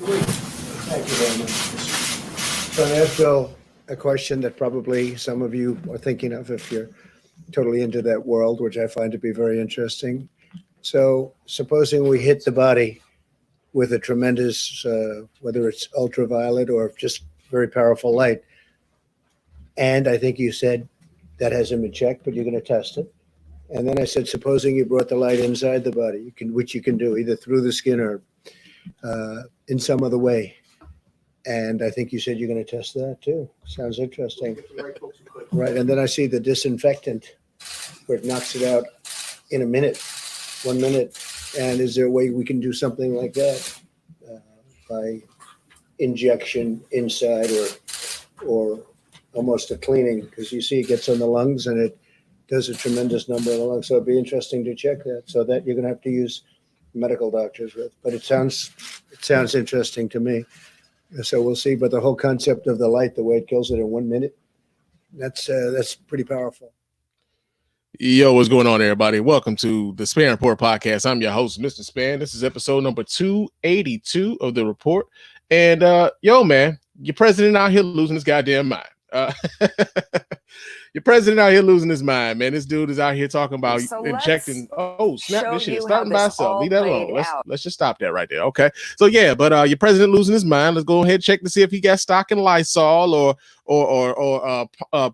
Thank you very much. So I asked Bill a question that probably some of you are thinking of if you're totally into that world, which I find to be very interesting. So supposing we hit the body with a tremendous, whether it's ultraviolet or just very powerful light, and I think you said that hasn't been checked, but you're going to test it. And then I said, supposing you brought the light inside the body, which you can do either through the skin or in some other way. And I think you said you're going to test that too. Sounds interesting. Right. And then I see the disinfectant where it knocks it out in a minute, 1 minute. And is there a way we can do something like that by injection inside or almost a cleaning? Because you see it gets on the lungs and it does a tremendous number of the lungs. So it'd be interesting to check that. So that you're going to have to use medical doctors with. But it sounds interesting to me. So we'll see. But the whole concept of the light, the way it kills it in 1 minute, that's pretty powerful. Yo, what's going on, everybody? Welcome to the Spann Report podcast. I'm your host, Mr. Spann. This is episode number 282 of the report. And yo, man, your president out here losing his goddamn mind. Your president out here losing his mind, man. This dude is out here talking about injecting. Oh, snap! This shit is starting by itself. Leave that alone. Let's just stop that right there. Okay. So yeah, but your president losing his mind. Let's go ahead and check to see if he got stock in Lysol or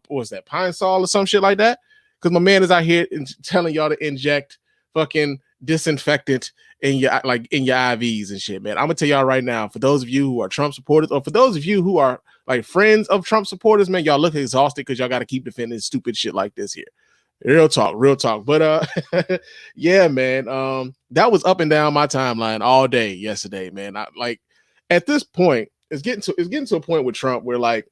what's that, Pine Sol or some shit like that. Because my man is out here telling y'all to inject fucking disinfectant in your IVs and shit, man. I'm gonna tell y'all right now, for those of you who are Trump supporters, or for those of you who are like friends of Trump supporters, man, y'all look exhausted because y'all got to keep defending stupid shit like this here. Real talk. But yeah, man, that was up and down my timeline all day yesterday, man. At this point, it's getting to a point with Trump where like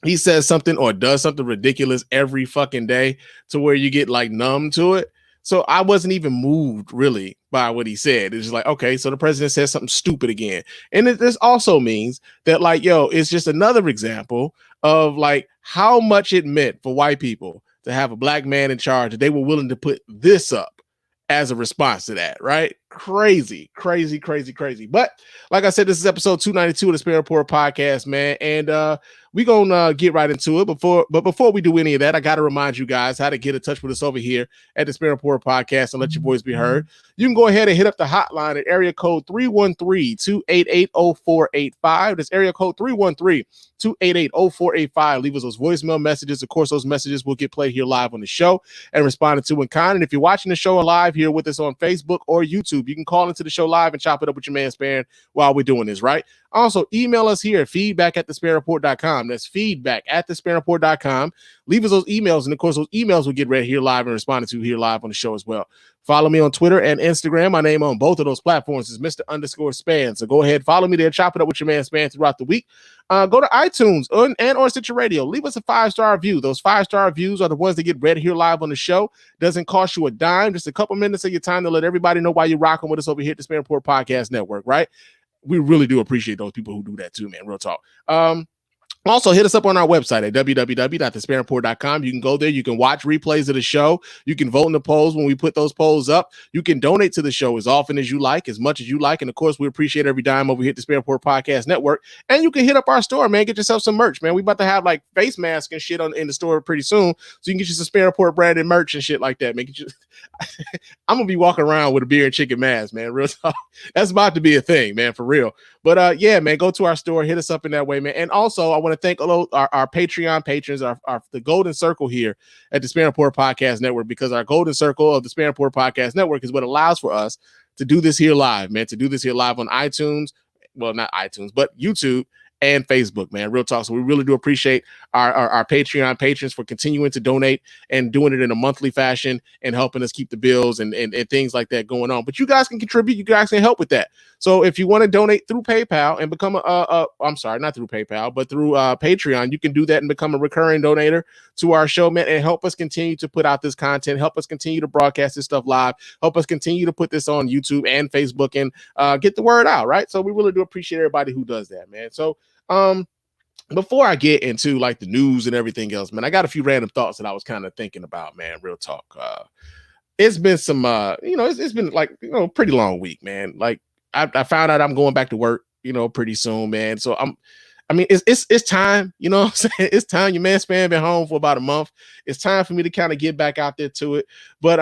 he says something or does something ridiculous every fucking day to where you get like numb to it. So I wasn't even moved really by what he said. It's just like, okay, so the president says something stupid again. And this also means that like, yo, it's just another example of like how much it meant for white people to have a black man in charge that they were willing to put this up as a response to that, right? Crazy. But like I said, this is episode 292 of the Spann Report podcast, man. And we're gonna get right into it. But before we do any of that, I gotta remind you guys how to get in touch with us over here at the Spann Report podcast and let your voice be heard. You can go ahead and hit up the hotline at area code 313-288-0485. That's area code 313-288-0485. Leave us those voicemail messages. Of course, those messages will get played here live on the show and responded to in kind. And if you're watching the show live here with us on Facebook or YouTube, you can call into the show live and chop it up with your man Spann while we're doing this, right? Also, email us here, feedback@thespannreport.com. That's feedback@thespannreport.com. Leave us those emails, and of course, those emails will get read here live and responded to here live on the show as well. Follow me on Twitter and Instagram. My name on both of those platforms is Mr._Spann. So go ahead, follow me there, chop it up with your man Spann throughout the week. Go to iTunes or Stitcher Radio. Leave us a 5-star review. Those 5-star reviews are the ones that get read here live on the show. Doesn't cost you a dime, just a couple minutes of your time to let everybody know why you're rocking with us over here at the Spann Report Podcast Network, right? We really do appreciate those people who do that too, man. Real talk. Also, hit us up on our website at www.thespannreport.com. You can go there. You can watch replays of the show. You can vote in the polls when we put those polls up. You can donate to the show as often as you like, as much as you like. And, of course, we appreciate every dime over here at the Spann Report Podcast Network. And you can hit up our store, man. Get yourself some merch, man. We about to have, like, face masks and shit in the store pretty soon. So you can get you some Spann Report branded merch and shit like that, man. I'm going to be walking around with a beer and chicken mask, man. Real talk. That's about to be a thing, man, for real. But, yeah, man, go to our store. Hit us up in that way, man. And also, I want to thank our Patreon patrons, the Golden Circle here at the Spann Report Podcast Network, because our Golden Circle of the Spann Report Podcast Network is what allows for us to do this here live, man, to do this here live on iTunes. Well, not iTunes, but YouTube and Facebook, man. Real talk. So we really do appreciate our Patreon patrons for continuing to donate and doing it in a monthly fashion and helping us keep the bills and things like that going on. But you guys can contribute. You guys can help with that. So if you want to donate through PayPal and become I'm sorry, not through PayPal, but through Patreon, you can do that and become a recurring donator to our show, man, and help us continue to put out this content, help us continue to broadcast this stuff live, help us continue to put this on YouTube and Facebook and get the word out, right? So we really do appreciate everybody who does that, man. So before I get into like the news and everything else, man, I got a few random thoughts that I was kind of thinking about, man. Real talk. It's been some, it's been like, pretty long week, man. Like I found out I'm going back to work pretty soon, man. So I mean, it's time, you know what I'm saying? It's time. Your man Spann been home for about a month. It's time for me to kind of get back out there to it. But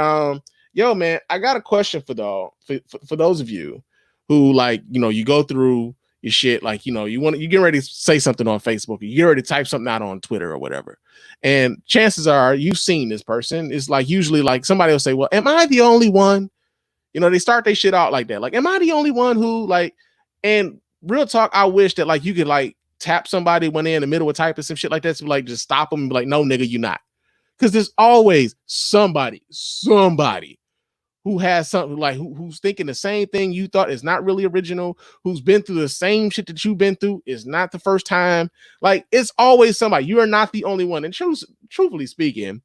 yo, man, I got a question for those of you who, like, you go through your shit, like, you get ready to say something on Facebook, you get ready to type something out on Twitter or whatever. And chances are you've seen this person. It's like usually like somebody will say, well, am I the only one? They start their shit out like that. Like, am I the only one who, like, and real talk, I wish that, like, you could, like, tap somebody when they're in the middle of typing some shit like that, to, like, just stop them and be like, no, nigga, you not. Because there's always somebody who has something, like, who's thinking the same thing you thought is not really original, who's been through the same shit that you've been through, is not the first time. Like, it's always somebody. You are not the only one. And truthfully speaking,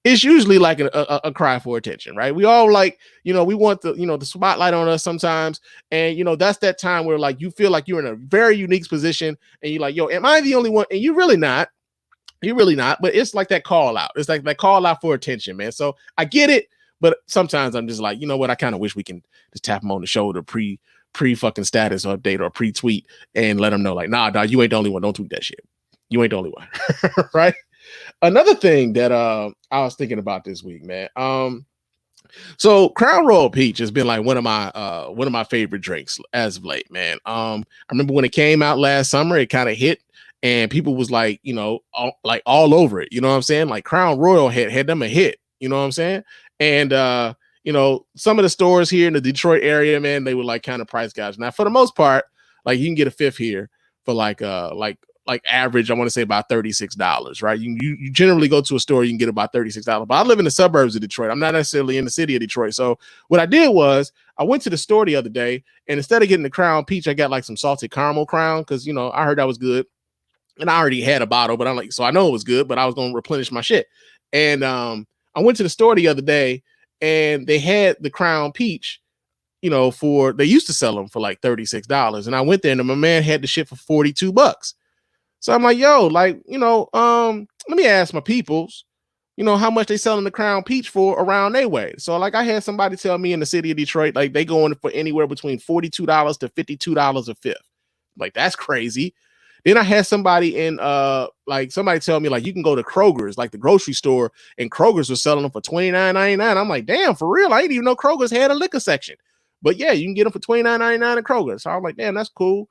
it's usually like a cry for attention, right? We all, like, we want the spotlight on us sometimes. And, that's that time where, like, you feel like you're in a very unique position and you're like, yo, am I the only one? And you're really not. But it's like that call out. It's like that call out for attention, man. So I get it. But sometimes I'm just like, you know what? I kind of wish we can just tap them on the shoulder pre fucking status update or pre-tweet and let them know, like, nah, dog, you ain't the only one. Don't tweet that shit. You ain't the only one. Right? Another thing that I was thinking about this week, man. So Crown Royal Peach has been like one of my favorite drinks as of late, man. I remember when it came out last summer, it kind of hit, and people was like, all over it. You know what I'm saying? Like, Crown Royal had them a hit. You know what I'm saying? And some of the stores here in the Detroit area, man, they were like kind of price gouging. Now, for the most part, like, you can get a fifth here for like average, I want to say about $36, right? You generally go to a store, you can get about $36. But I live in the suburbs of Detroit. I'm not necessarily in the city of Detroit. So what I did was I went to the store the other day, and instead of getting the Crown Peach, I got like some salted caramel Crown, because I heard that was good. And I already had a bottle, but I'm like, so I know it was good, but I was going to replenish my shit. And I went to the store the other day, and they had the Crown Peach, they used to sell them for like $36. And I went there, and my man had the shit for $42. So I'm like, yo, like, let me ask my peoples, how much they selling the Crown Peach for around their way. So, like, I had somebody tell me in the city of Detroit, like, they going for anywhere between $42 to $52 a fifth. Like, that's crazy. Then I had somebody somebody tell me, like, you can go to Kroger's, like the grocery store, and Kroger's was selling them for $29.99. I'm like, damn, for real? I didn't even know Kroger's had a liquor section. But yeah, you can get them for $29.99 at Kroger. So I'm like, damn, that's cool.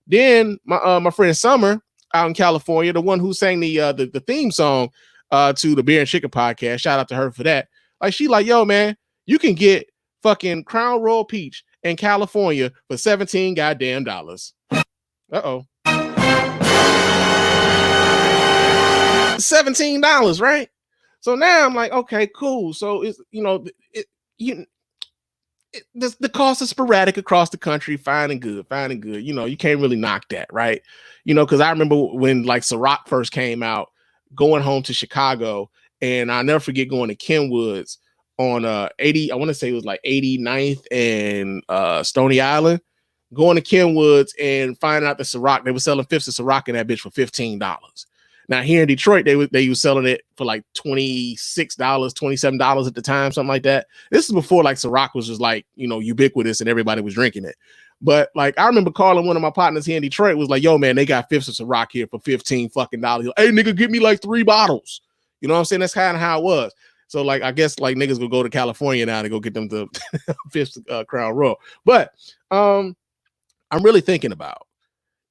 Then my friend Summer out in California, the one who sang the theme song to the Beer and Chicken podcast, shout out to her for that. Like, she like, yo, man, you can get fucking Crown Royal Peach in California for $17 goddamn dollars. Uh-oh. $17, right? So now I'm like, okay, cool. So it's the cost is sporadic across the country, fine and good. You can't really knock that, right? Because I remember when, like, Ciroc first came out, going home to Chicago, and I'll never forget going to Kenwood's on 80, I want to say it was like 89th and Stony Island, going to Kenwood's and finding out the Ciroc, they were selling fifths of Ciroc in that bitch for $15. Now, here in Detroit, they were selling it for like $26, $27 at the time, something like that. This is before, like, Ciroc was just like, ubiquitous and everybody was drinking it. But, like, I remember calling one of my partners here in Detroit, was like, yo, man, they got fifths of Ciroc here for $15 fucking dollars. Hey, nigga, give me like 3 bottles. You know what I'm saying? That's kind of how it was. So, like, I guess, like, niggas will go to California now to go get them the fifths Crown Royal. But I'm really thinking about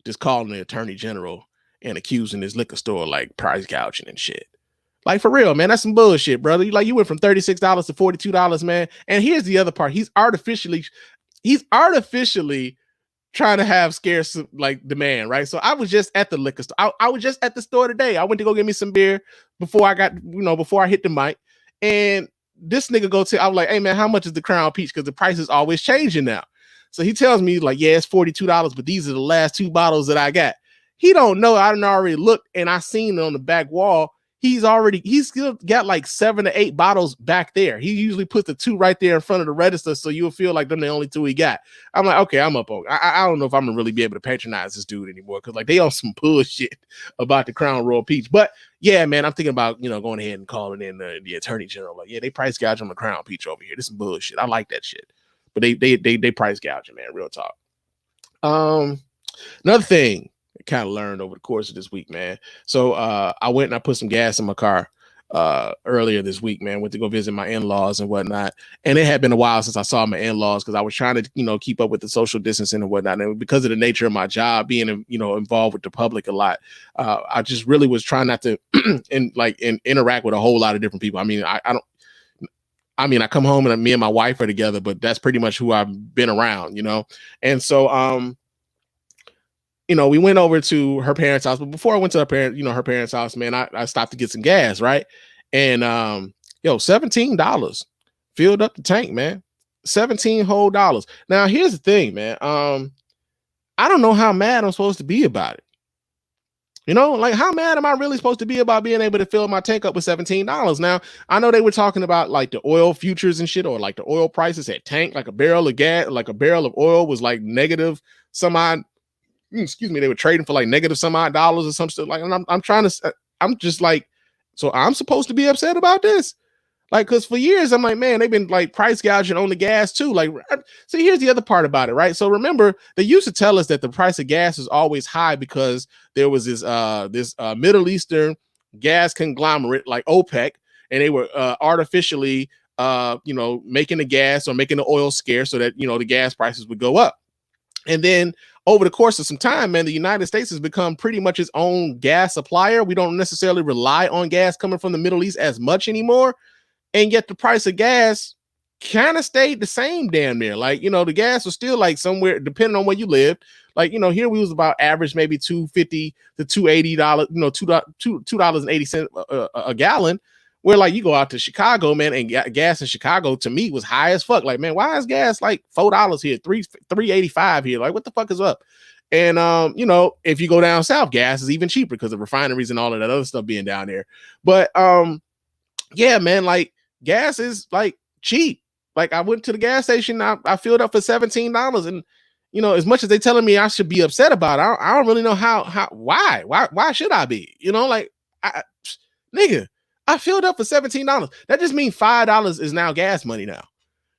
just calling the attorney general and accusing this liquor store, like, price gouging and shit. Like, for real, man, that's some bullshit, brother. You went from $36 to $42, man. And here's the other part. He's artificially trying to have scarce, like, demand, right? So I was just at the liquor store. I was just at the store today. I went to go get me some beer before I hit the mic. And this nigga I was like, hey, man, how much is the Crown Peach? Because the price is always changing now. So he tells me, like, yeah, it's $42, but these are the last 2 bottles that I got. He don't know. I done already looked, and I seen it on the back wall. He's still got like 7 to 8 bottles back there. He usually puts the 2 right there in front of the register, so you'll feel like they're the only 2 he got. I'm like, okay, I'm up on. I don't know if I'm gonna really be able to patronize this dude anymore, because, like, they on some bullshit about the Crown Royal Peach. But yeah, man, I'm thinking about going ahead and calling in the attorney general. Like, yeah, they price gouge on the Crown Peach over here. This is bullshit. I like that shit, but they price gouging, man. Real talk. Another thing I kind of learned over the course of this week, man. So I went and I put some gas in my car earlier this week, man. Went to go visit my in-laws and whatnot. And it had been a while since I saw my in-laws because I was trying to, keep up with the social distancing and whatnot. And because of the nature of my job, being, involved with the public a lot, I just really was trying not to interact with a whole lot of different people. I mean, I come home and me and my wife are together, but that's pretty much who I've been around, And so, we went over to her parents' house, but before I went to her parents' house, man, I stopped to get some gas, right? And $17 filled up the tank, man. 17 whole dollars. Now, here's the thing, man. I don't know how mad I'm supposed to be about it. How mad am I really supposed to be about being able to fill my tank up with $17? Now, I know they were talking about like the oil futures and shit, or like the oil prices at tank, like a barrel of gas, like a barrel of oil was like negative some odd. Excuse me, they were trading for like negative some odd dollars or some stuff. Like, and I'm just like, so I'm supposed to be upset about this? Like, because for years I'm like, man, they've been like price gouging on the gas too. Like, see, here's the other part about it, right? So remember, they used to tell us that the price of gas is always high because there was this Middle Eastern gas conglomerate like OPEC, and they were artificially making the gas or making the oil scarce so that the gas prices would go up. And then over the course of some time, man, the United States has become pretty much its own gas supplier. We don't necessarily rely on gas coming from the Middle East as much anymore. And yet the price of gas kind of stayed the same damn near. Like, the gas was still like somewhere, depending on where you lived. Like, here we was about average, maybe $2.50 to $2.80, $2.80 a gallon. Where like you go out to Chicago, man, and gas in Chicago to me was high as fuck. Like, man, why is gas like $4 here, $3.85 here? Like, what the fuck is up? And if you go down south, gas is even cheaper because of refineries and all of that other stuff being down there. But yeah, man, like gas is like cheap. Like I went to the gas station, I filled up for $17, and as much as they telling me I should be upset about it, I don't really know why should I be? Nigga. I filled up for $17. That just means $5 is now gas money now.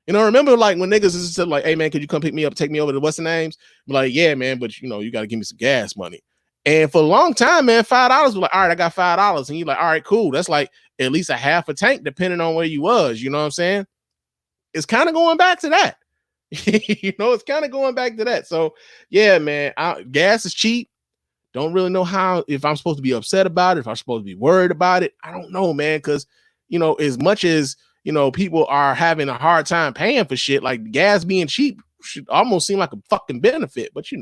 Remember like when niggas is like, hey man, could you come pick me up, take me over to what's the names? I'm like, yeah, man, but you got to give me some gas money. And for a long time, man, $5 was like, all right, I got $5. And you're like, all right, cool. That's like at least a half a tank, depending on where you was, you know what I'm saying? It's kind of going back to that. It's kind of going back to that. So yeah, man, gas is cheap. Don't really know if I'm supposed to be upset about it, if I'm supposed to be worried about it. I don't know, man, because, as much as, people are having a hard time paying for shit, like gas being cheap should almost seem like a fucking benefit. But, it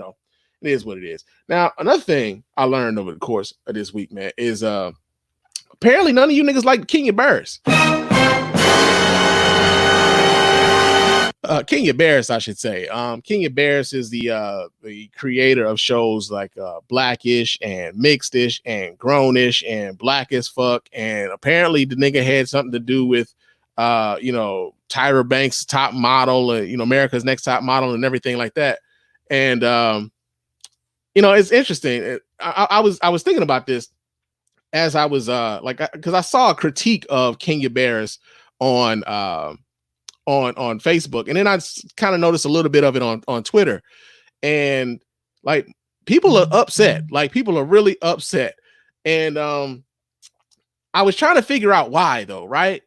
is what it is. Now, another thing I learned over the course of this week, man, is apparently none of you niggas like Kenya Barris. Kenya Barris, I should say. Kenya Barris is the creator of shows like Blackish and Mixedish and Grownish and Black as Fuck. And apparently the nigga had something to do with Tyra Banks' Top Model, America's Next Top Model and everything like that. And it's interesting. I was thinking about this as I was because I saw a critique of Kenya Barris on Facebook, and then I kind of noticed a little bit of it on Twitter, and like people are upset. Like people are really upset, and I was trying to figure out why though, right?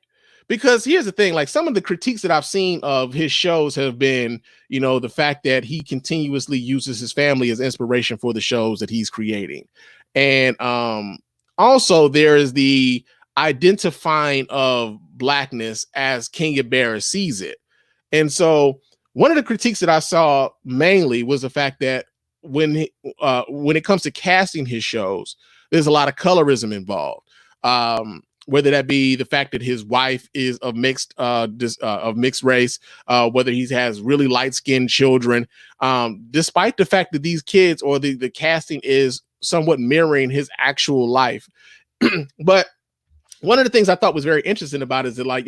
Because here's the thing, like some of the critiques that I've seen of his shows have been, the fact that he continuously uses his family as inspiration for the shows that he's creating. And also there is the identifying of Blackness as Kenya Barris sees it. And so one of the critiques that I saw mainly was the fact that when it comes to casting his shows, there's a lot of colorism involved. Whether that be the fact that his wife is of mixed race, whether he has really light-skinned children, despite the fact that these kids or the casting is somewhat mirroring his actual life. But one of the things I thought was very interesting about it is that like,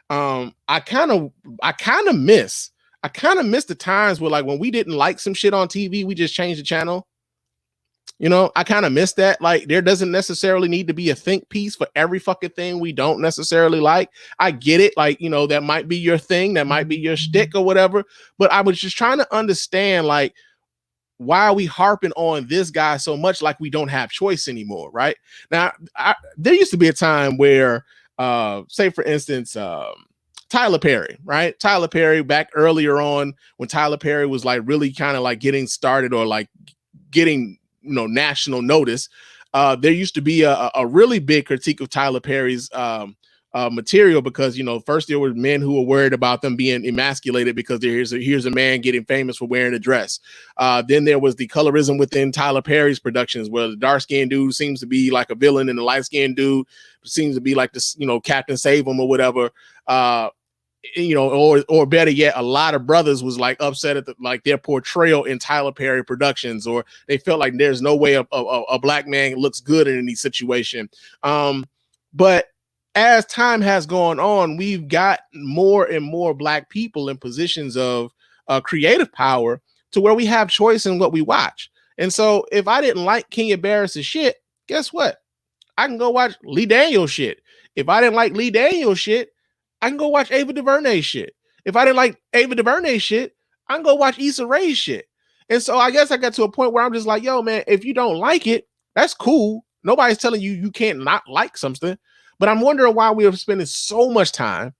I kind of miss the times where like when we didn't like some shit on TV, we just changed the channel. I kind of miss that. Like there doesn't necessarily need to be a think piece for every fucking thing we don't necessarily like. I get it. Like, that might be your thing. That might be your shtick or whatever. But I was just trying to understand, like, why are we harping on this guy so much like we don't have choice anymore, right? Now, there used to be a time where, say, for instance, Tyler Perry, right? Tyler Perry back earlier on when Tyler Perry was like really kind of like getting started or like getting, national notice. There used to be a really big critique of Tyler Perry's material because, first there were men who were worried about them being emasculated because here's a man getting famous for wearing a dress. Then there was the colorism within Tyler Perry's productions where the dark-skinned dude seems to be like a villain and the light-skinned dude seems to be like this, Captain Save-'em or whatever. Or better yet, a lot of brothers was like upset at their portrayal in Tyler Perry productions, or they felt like there's no way a black man looks good in any situation. But as time has gone on, we've got more and more black people in positions of creative power to where we have choice in what we watch. And so if I didn't like Kenya Barris's shit, guess what? I can go watch Lee Daniels shit. If I didn't like Lee Daniels shit, I can go watch Ava DuVernay shit. If I didn't like Ava DuVernay shit, I can go watch Issa Rae's shit. And so I guess I got to a point where I'm just like, yo, man, if you don't like it, that's cool. Nobody's telling you you can't not like something. But I'm wondering why we are spending so much time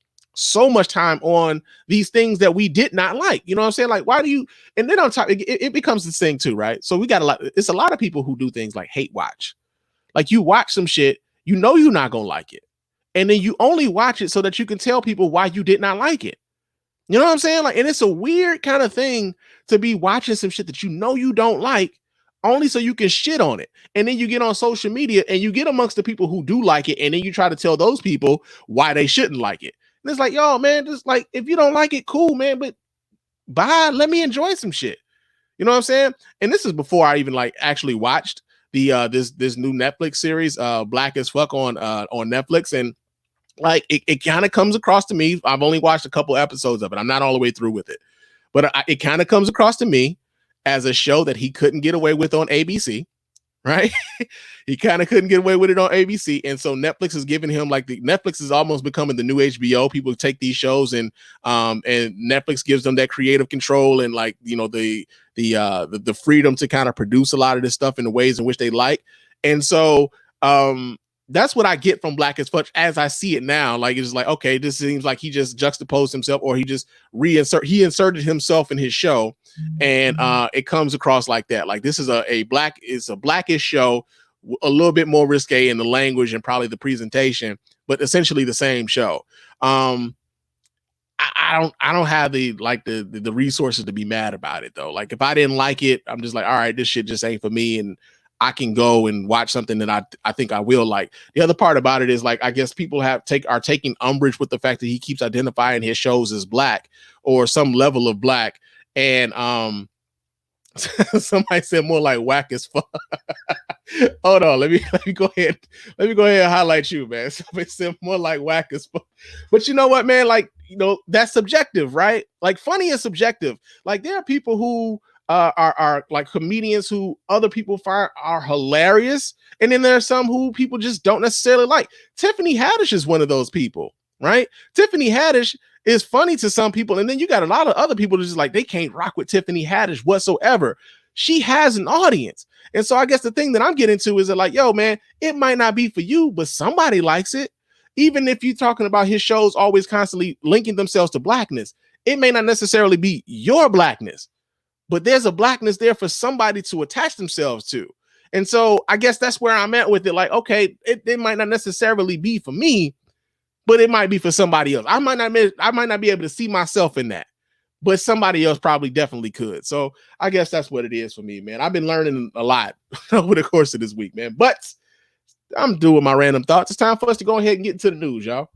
on these things that we did not like. You know what I'm saying? Like, why do you? And then on top, it becomes this thing too, right? So we got it's a lot of people who do things like hate watch. Like you watch some shit, you're not going to like it. And then you only watch it so that you can tell people why you did not like it. You know what I'm saying? Like, and it's a weird kind of thing to be watching some shit that you don't like, only so you can shit on it. And then you get on social media and you get amongst the people who do like it, and then you try to tell those people why they shouldn't like it. And it's like, yo, man, just like, if you don't like it, cool, man, but bye, let me enjoy some shit. You know what I'm saying? And this is before I even like actually watched the this new Netflix series, Black as Fuck on Netflix. And like it kind of comes across to me. I've only watched a couple episodes of it. I'm not all the way through with it, but it kind of comes across to me as a show that he couldn't get away with on ABC, right? He kind of couldn't get away with it on ABC, and so Netflix is giving him Netflix is almost becoming the new HBO. People take these shows and Netflix gives them that creative control and the freedom to kind of produce a lot of this stuff in the ways in which they like, and so that's what I get from Black as Fuck as I see it now. Like, it's like, okay, this seems like he just juxtaposed himself, or he just inserted himself in his show, and it comes across like that. Like, this is a Blackish show, a little bit more risque in the language and probably the presentation, but essentially the same show. I don't have the resources to be mad about it though. Like, if I didn't like it, I'm just like, all right, this shit just ain't for me, and I can go and watch something that I think I will like. The other part about it is, like, I guess people are taking umbrage with the fact that he keeps identifying his shows as black or some level of black. And somebody said more like whack as fuck. Hold on, let me go ahead and highlight you, man. Somebody said more like whack as fuck. But you know what, man? Like, that's subjective, right? Like, funny is subjective. Like, there are people who are like comedians who other people find are hilarious, and then there are some who people just don't necessarily like. Tiffany Haddish is one of those people, right? Tiffany Haddish is funny to some people, and then you got a lot of other people just like, they can't rock with Tiffany Haddish whatsoever. She has an audience. And so I guess the thing that I'm getting to is that, like, yo, man, it might not be for you, but somebody likes it. Even if you're talking about his shows always constantly linking themselves to blackness, it may not necessarily be your blackness, but there's a blackness there for somebody to attach themselves to. And so I guess that's where I'm at with it. Like, okay, it might not necessarily be for me, but it might be for somebody else. I might not be able to see myself in that, but somebody else probably definitely could. So I guess that's what it is for me, man. I've been learning a lot over the course of this week, man, but I'm doing my random thoughts. It's time for us to go ahead and get into the news, y'all.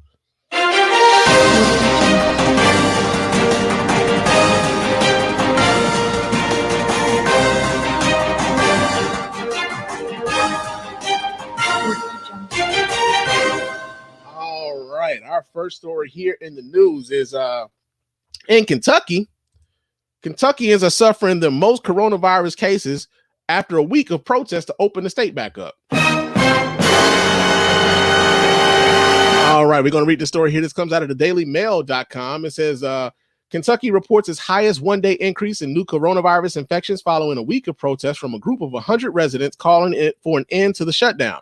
Our first story here in the news is in Kentucky. Kentuckians are suffering the most coronavirus cases after a week of protests to open the state back up. All right, we're going to read the story here. This comes out of the dailymail.com. It says Kentucky reports its highest one-day increase in new coronavirus infections following a week of protests from a group of 100 residents calling it for an end to the shutdown.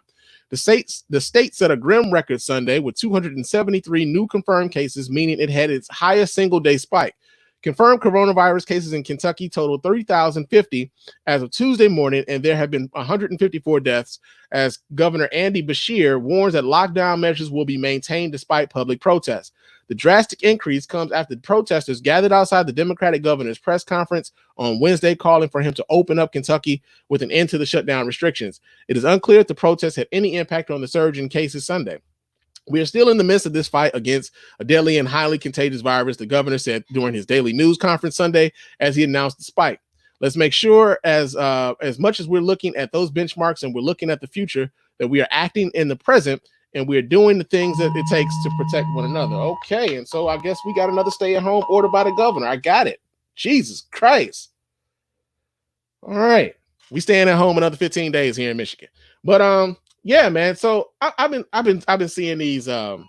The state set a grim record Sunday with 273 new confirmed cases, meaning it had its highest single-day spike. Confirmed coronavirus cases in Kentucky totaled 30,050 as of Tuesday morning, and there have been 154 deaths, as Governor Andy Beshear warns that lockdown measures will be maintained despite public protests. The drastic increase comes after protesters gathered outside the Democratic governor's press conference on Wednesday, calling for him to open up Kentucky with an end to the shutdown restrictions. It is unclear if the protests had any impact on the surge in cases Sunday. We are still in the midst of this fight against a deadly and highly contagious virus, the governor said during his daily news conference Sunday as he announced the spike. Let's make sure, as much as we're looking at those benchmarks and we're looking at the future, that we are acting in the present and we're doing the things that it takes to protect one another. Okay, and so I guess we got another stay-at-home order by the governor. I got it. Jesus Christ. All right, we staying at home another 15 days here in Michigan, but yeah, man. So I've been seeing these. Okay,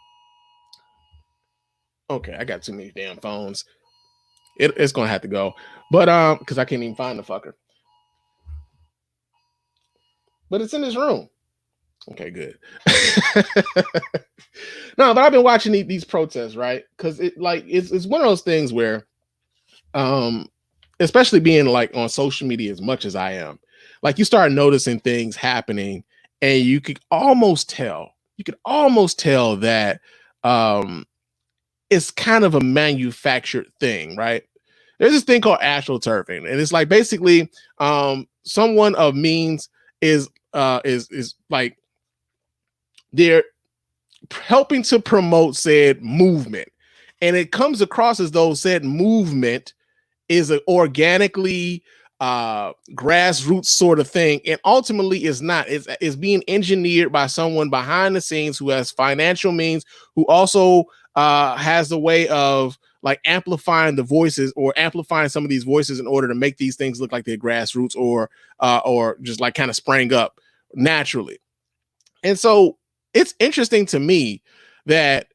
I got too many damn phones. It's gonna have to go, but because I can't even find the fucker. But it's in this room. Okay, good. No, but I've been watching these protests, right? Because it's one of those things where, especially being like on social media as much as I am, like you start noticing things happening. And you could almost tell that it's kind of a manufactured thing, right? There's this thing called astroturfing, and it's like basically someone of means is like they're helping to promote said movement, and it comes across as though said movement is an organically grassroots sort of thing, and ultimately is not. It's being engineered by someone behind the scenes who has financial means, who also has the way of like amplifying the voices or amplifying some of these voices in order to make these things look like they're grassroots or just like kind of sprang up naturally. And so it's interesting to me that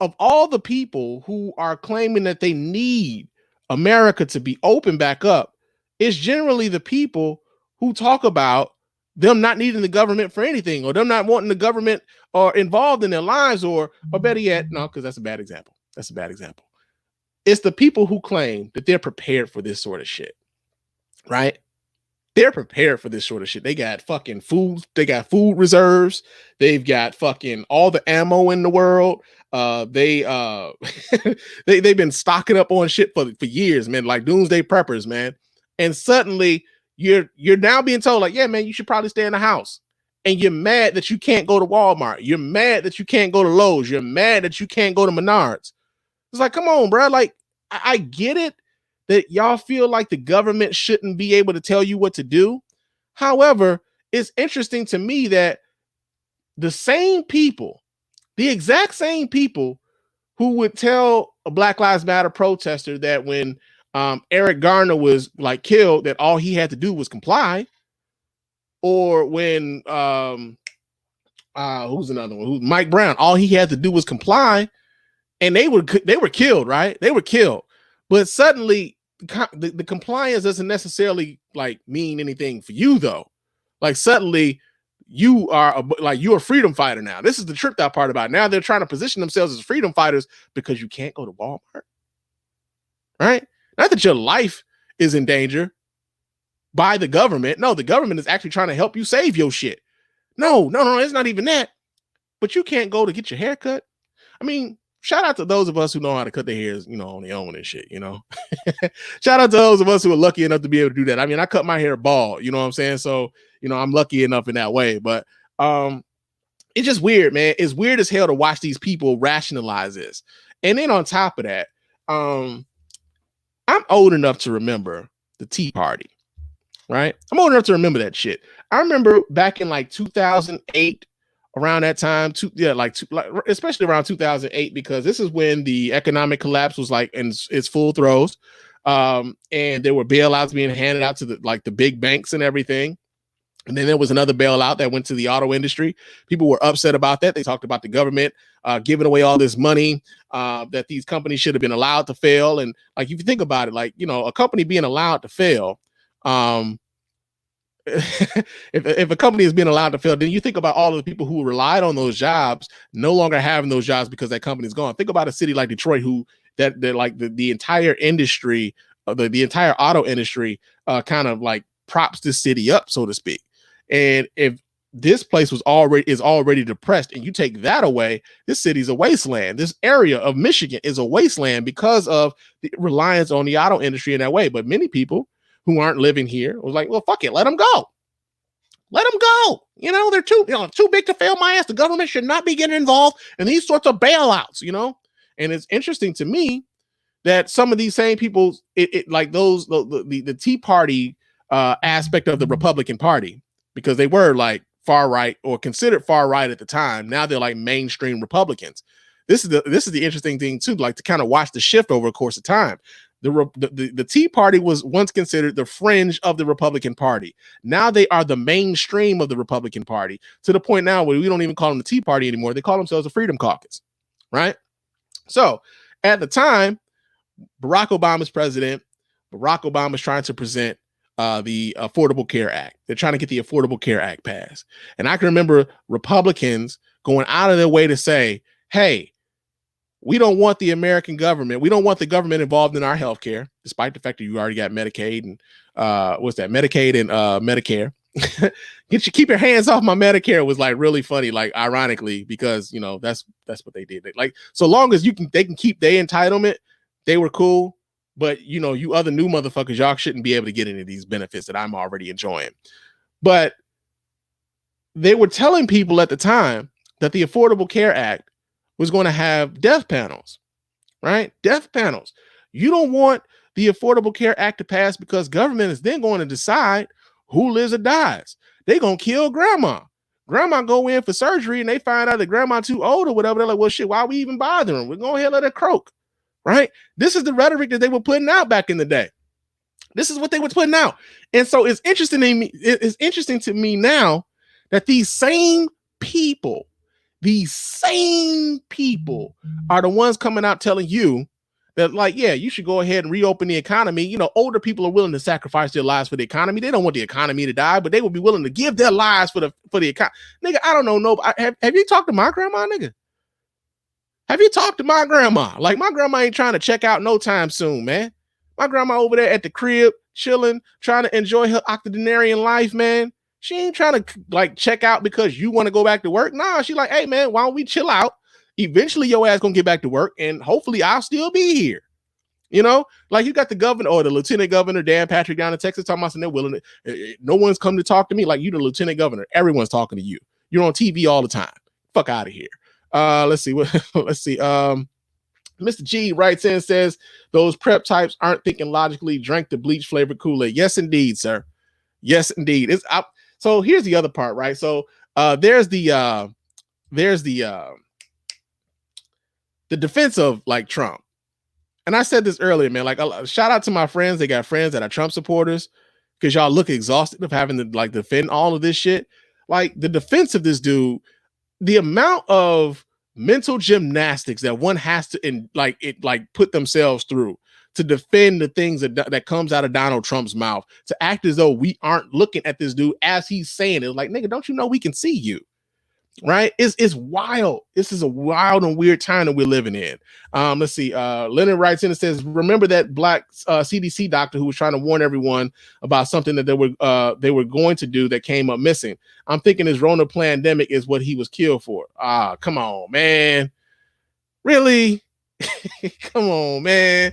of all the people who are claiming that they need America to be open back up, it's generally the people who talk about them not needing the government for anything, or them not wanting the government or involved in their lives, or better yet, no, because that's a bad example. That's a bad example. It's the people who claim that they're prepared for this sort of shit, right? They're prepared for this sort of shit. They got fucking food. They got food reserves. They've got fucking all the ammo in the world. They've been stocking up on shit for years, man, like doomsday preppers, man. And suddenly you're now being told like, yeah, man, you should probably stay in the house. And you're mad that you can't go to Walmart. You're mad that you can't go to Lowe's. You're mad that you can't go to Menards. It's like, come on, bro. Like, I get it that y'all feel like the government shouldn't be able to tell you what to do. However, it's interesting to me that the same people, the exact same people who would tell a Black Lives Matter protester that when Eric Garner was like killed, that all he had to do was comply, or when who's another one? Who's Mike Brown? All he had to do was comply, and they were killed, right? They were killed. But suddenly, the compliance doesn't necessarily like mean anything for you, though. Like suddenly, you're a freedom fighter now. This is the tripped out part about it. Now they're trying to position themselves as freedom fighters because you can't go to Walmart, right? Not that your life is in danger by the government. No, the government is actually trying to help you save your shit. No, it's not even that. But you can't go to get your hair cut. I mean, shout out to those of us who know how to cut their hairs, on their own and shit, Shout out to those of us who are lucky enough to be able to do that. I mean, I cut my hair bald, you know what I'm saying? So, I'm lucky enough in that way. But it's just weird, man. It's weird as hell to watch these people rationalize this. And then on top of that, I'm old enough to remember the Tea Party, right? I'm old enough to remember that shit. I remember back in like 2008, around that time, especially around 2008, because this is when the economic collapse was like in its full throes, and there were bailouts being handed out to the big banks and everything. And then there was another bailout that went to the auto industry. People were upset about that. They talked about the government giving away all this money, that these companies should have been allowed to fail. And like, if you think about it, like, you know, a company being allowed to fail, if a company is being allowed to fail, then you think about all of the people who relied on those jobs no longer having those jobs because that company's gone. Think about a city like Detroit, who that like the entire industry, the entire auto industry, kind of like props this city up, so to speak. And if this place is already depressed, and you take that away, this city's a wasteland. This area of Michigan is a wasteland because of the reliance on the auto industry in that way. But many people who aren't living here was like, well, fuck it, let them go. Let them go. You know, they're too big to fail my ass. The government should not be getting involved in these sorts of bailouts, you know? And it's interesting to me that some of these same people, like those, the Tea Party aspect of the Republican Party, because they were like far right or considered far right at the time. Now they're like mainstream Republicans. This is the interesting thing too, like to kind of watch the shift over the course of time. The Tea Party was once considered the fringe of the Republican Party. Now they are the mainstream of the Republican Party, to the point now where we don't even call them the Tea Party anymore. They call themselves the Freedom Caucus, right? So at the time, Barack Obama's president. Barack Obama's trying to present the Affordable Care Act. They're trying to get the Affordable Care Act passed. And I can remember Republicans going out of their way to say, hey, we don't want the American government. We don't want the government involved in our health care, despite the fact that you already got Medicaid and Medicaid and Medicare. Keep your hands off my Medicare was like really funny, like ironically, because you know that's what they did. Like, so long as they can keep their entitlement, they were cool. But you know, you other new motherfuckers, y'all shouldn't be able to get any of these benefits that I'm already enjoying. But they were telling people at the time that the Affordable Care Act was going to have death panels, right? Death panels. You don't want the Affordable Care Act to pass because government is then going to decide who lives or dies. They're going to kill grandma. Grandma go in for surgery and they find out that grandma too old or whatever. They're like, well, shit, why are we even bothering? We're going to let her croak, right? This is the rhetoric that they were putting out back in the day. This is what they were putting out. And so it's interesting to me now that these same people are the ones coming out telling you that, like, yeah, you should go ahead and reopen the economy. You know, older people are willing to sacrifice their lives for the economy. They don't want the economy to die, but they would be willing to give their lives for the economy. Nigga, I don't know. No, have you talked to my grandma, nigga? Have you talked to my grandma? Like, my grandma ain't trying to check out no time soon, man. My grandma over there at the crib, chilling, trying to enjoy her octogenarian life, man. She ain't trying to like check out because you want to go back to work. Nah, she like, hey man, why don't we chill out? Eventually your ass gonna get back to work and hopefully I'll still be here. You know, like you got the governor or the lieutenant governor, Dan Patrick down in Texas talking about something they're willing to, no one's come to talk to me. Like, you the lieutenant governor, everyone's talking to you. You're on TV all the time. Fuck out of here. Let's see. Mr. G writes in and says, those prep types aren't thinking logically, drank the bleach flavored Kool-Aid. Yes, indeed, sir. Yes, indeed. So here's the other part, right? So there's the defense of like Trump. And I said this earlier, man, like shout out to my friends. They got friends that are Trump supporters because y'all look exhausted of having to like defend all of this shit. Like the defense of this dude, the amount of mental gymnastics that one has to put themselves through to defend the things that comes out of Donald Trump's mouth, to act as though we aren't looking at this dude as he's saying it. Like, nigga, don't you know we can see you? Right? It's wild. This is a wild and weird time that we're living in. Let's see. Leonard writes in and says, remember that black CDC doctor who was trying to warn everyone about something that they were going to do that came up missing. I'm thinking his Rona pandemic is what he was killed for. Come on, man. Really? Come on, man.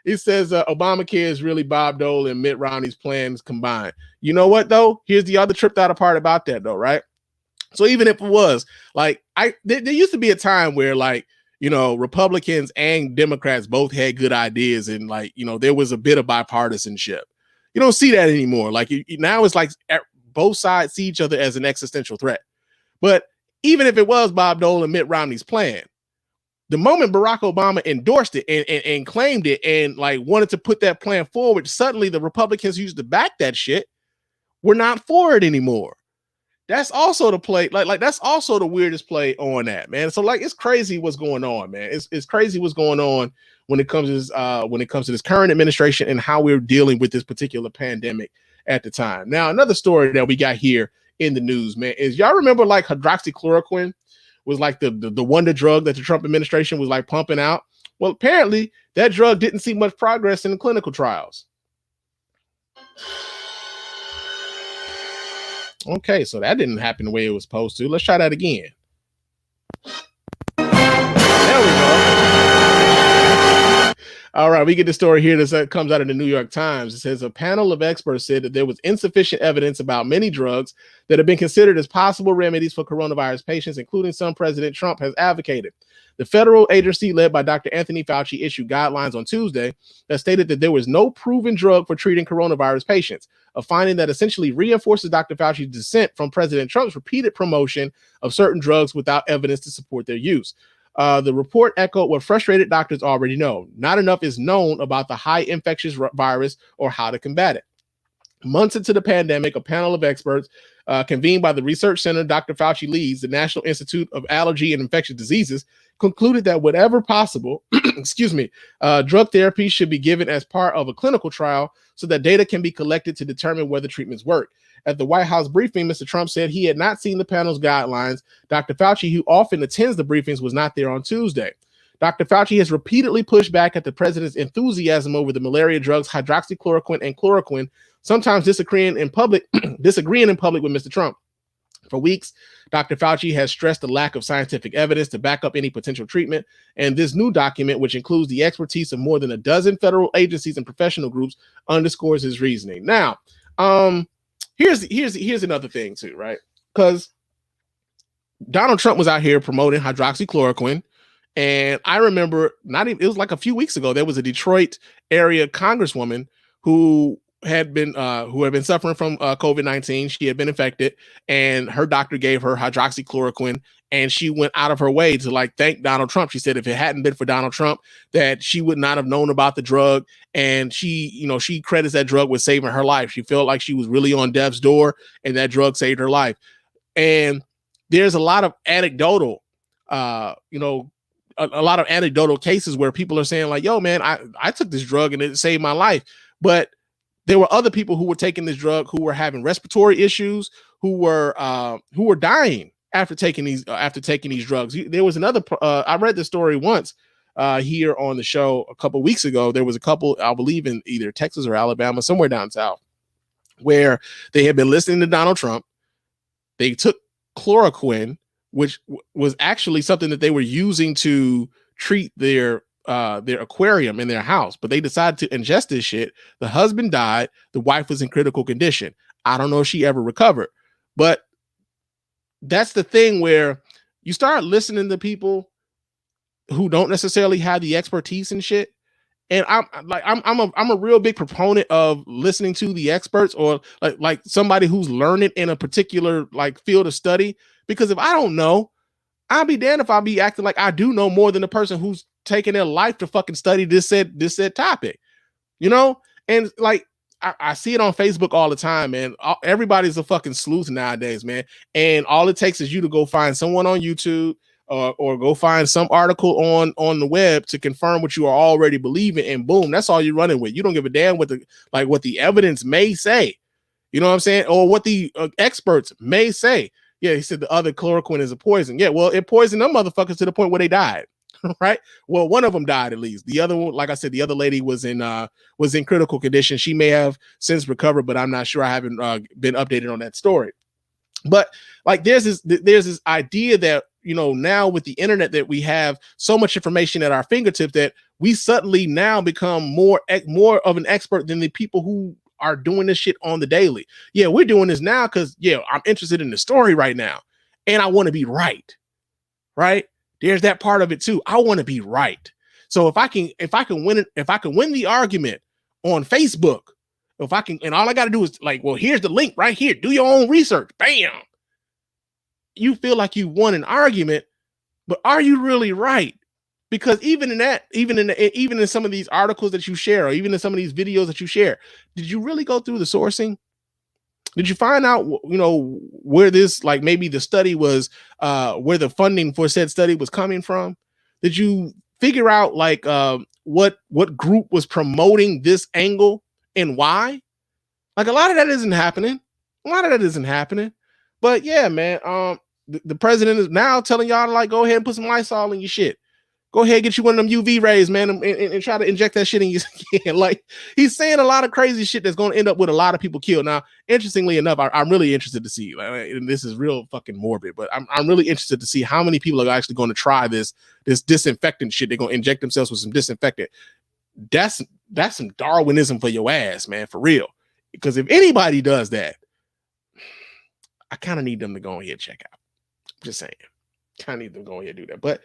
He says Obamacare is really Bob Dole and Mitt Romney's plans combined. You know what, though? Here's the other tripped out part about that, though, right? So even if it was like, there used to be a time where, like, you know, Republicans and Democrats both had good ideas and, like, you know, there was a bit of bipartisanship. You don't see that anymore. Like, now it's like both sides see each other as an existential threat. But even if it was Bob Dole and Mitt Romney's plan, the moment Barack Obama endorsed it and claimed it and like wanted to put that plan forward, suddenly the Republicans used to back that shit we're not for it anymore. That's also the play, like that's also the weirdest play on that, man. So like, it's crazy what's going on, man. It's crazy what's going on when it comes to this current administration and how we're dealing with this particular pandemic at the time. Now, another story that we got here in the news, man, is y'all remember like hydroxychloroquine was like the wonder drug that the Trump administration was like pumping out? Well, apparently that drug didn't see much progress in the clinical trials. Okay, so that didn't happen the way it was supposed to. Let's try that again. There we go. All right, we get the story here that comes out of the New York Times. It says a panel of experts said that there was insufficient evidence about many drugs that have been considered as possible remedies for coronavirus patients, including some President Trump has advocated. The federal agency led by Dr. Anthony Fauci issued guidelines on Tuesday that stated that there was no proven drug for treating coronavirus patients, a finding that essentially reinforces Dr. Fauci's dissent from President Trump's repeated promotion of certain drugs without evidence to support their use. The report echoed what frustrated doctors already know. Not enough is known about the high infectious virus or how to combat it. Months into the pandemic, a panel of experts convened by the research center Dr. Fauci leads, the National Institute of Allergy and Infectious Diseases, concluded that whatever possible, drug therapy should be given as part of a clinical trial so that data can be collected to determine whether treatments work. At the White House briefing, Mr. Trump said he had not seen the panel's guidelines. Dr. Fauci, who often attends the briefings, was not there on Tuesday. Dr. Fauci has repeatedly pushed back at the president's enthusiasm over the malaria drugs hydroxychloroquine and chloroquine, sometimes disagreeing in public with Mr. Trump. For weeks, Dr. Fauci has stressed the lack of scientific evidence to back up any potential treatment, and this new document, which includes the expertise of more than a dozen federal agencies and professional groups, underscores his reasoning. Now, here's another thing too, right? Because Donald Trump was out here promoting hydroxychloroquine, and I remember it was like a few weeks ago, there was a Detroit area congresswoman who had been suffering from COVID-19. She had been infected, and her doctor gave her hydroxychloroquine, and she went out of her way to like thank Donald Trump. She said if it hadn't been for Donald Trump, that she would not have known about the drug, and she credits that drug with saving her life. She felt like she was really on death's door, and that drug saved her life. And there's a lot of anecdotal, a lot of anecdotal cases where people are saying like, yo, man, I took this drug and it saved my life. But there were other people who were taking this drug who were having respiratory issues, who were dying after taking these drugs. There was another, I read the story once here on the show a couple weeks ago. There was a couple, I believe in either Texas or Alabama, somewhere down south, where they had been listening to Donald Trump. They took chloroquine, which was actually something that they were using to treat their aquarium in their house, but they decided to ingest this shit. The husband died. The wife was in critical condition. I don't know if she ever recovered, but that's the thing where you start listening to people who don't necessarily have the expertise and shit. And I'm a real big proponent of listening to the experts, or like somebody who's learned in a particular like field of study, because if I don't know, I'll be damned if I'll be acting like I do know more than the person who's taking their life to fucking study this said topic, And like, I see it on Facebook all the time, man. Everybody's a fucking sleuth nowadays, man. And all it takes is you to go find someone on YouTube or go find some article on the web to confirm what you are already believing, and boom, that's all you're running with. You don't give a damn what the evidence may say, you know what I'm saying, or what the experts may say. Yeah, he said the other chloroquine is a poison. Yeah, well, it poisoned them motherfuckers to the point where they died, right? Well, one of them died at least. The other one, like I said, the other lady was in critical condition. She may have since recovered, but I'm not sure. I haven't been updated on that story. But like, there's this idea that now with the internet, that we have so much information at our fingertips that we suddenly now become more of an expert than the people who are doing this shit on the daily. Yeah, we're doing this now because I'm interested in the story right now, and I want to be right. There's that part of it too. I want to be right. So if I can win the argument on Facebook, and all I got to do is like, well, here's the link right here. Do your own research. Bam. You feel like you won an argument, but are you really right? Because even in some of these articles that you share, or even in some of these videos that you share, did you really go through the sourcing? Did you find out, where this, like maybe the study was, where the funding for said study was coming from? Did you figure out like what group was promoting this angle and why? Like a lot of that isn't happening. But yeah, man, the president is now telling y'all to like go ahead and put some Lysol in your shit. Go ahead, get you one of them UV rays, man, and try to inject that shit in your skin. Like he's saying a lot of crazy shit that's going to end up with a lot of people killed. Now, interestingly enough, I'm really interested to see, and this is real fucking morbid, but I'm really interested to see how many people are actually going to try this disinfectant shit. They're going to inject themselves with some disinfectant. That's some Darwinism for your ass, man, for real. Because if anybody does that, I kind of need them to go ahead and check out. Just saying. Kind of need them to go ahead and do that. But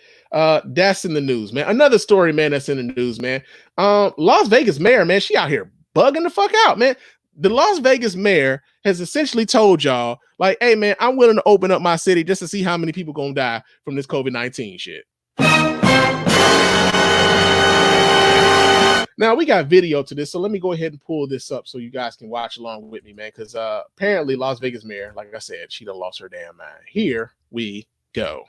that's in the news, man. Another story, man, that's in the news, man. Las Vegas mayor, man, she out here bugging the fuck out, man. The Las Vegas mayor has essentially told y'all, like, hey, man, I'm willing to open up my city just to see how many people gonna die from this COVID-19 shit. Now, we got video to this, so let me go ahead and pull this up so you guys can watch along with me, man, because apparently Las Vegas mayor, like I said, she done lost her damn mind. Here we go.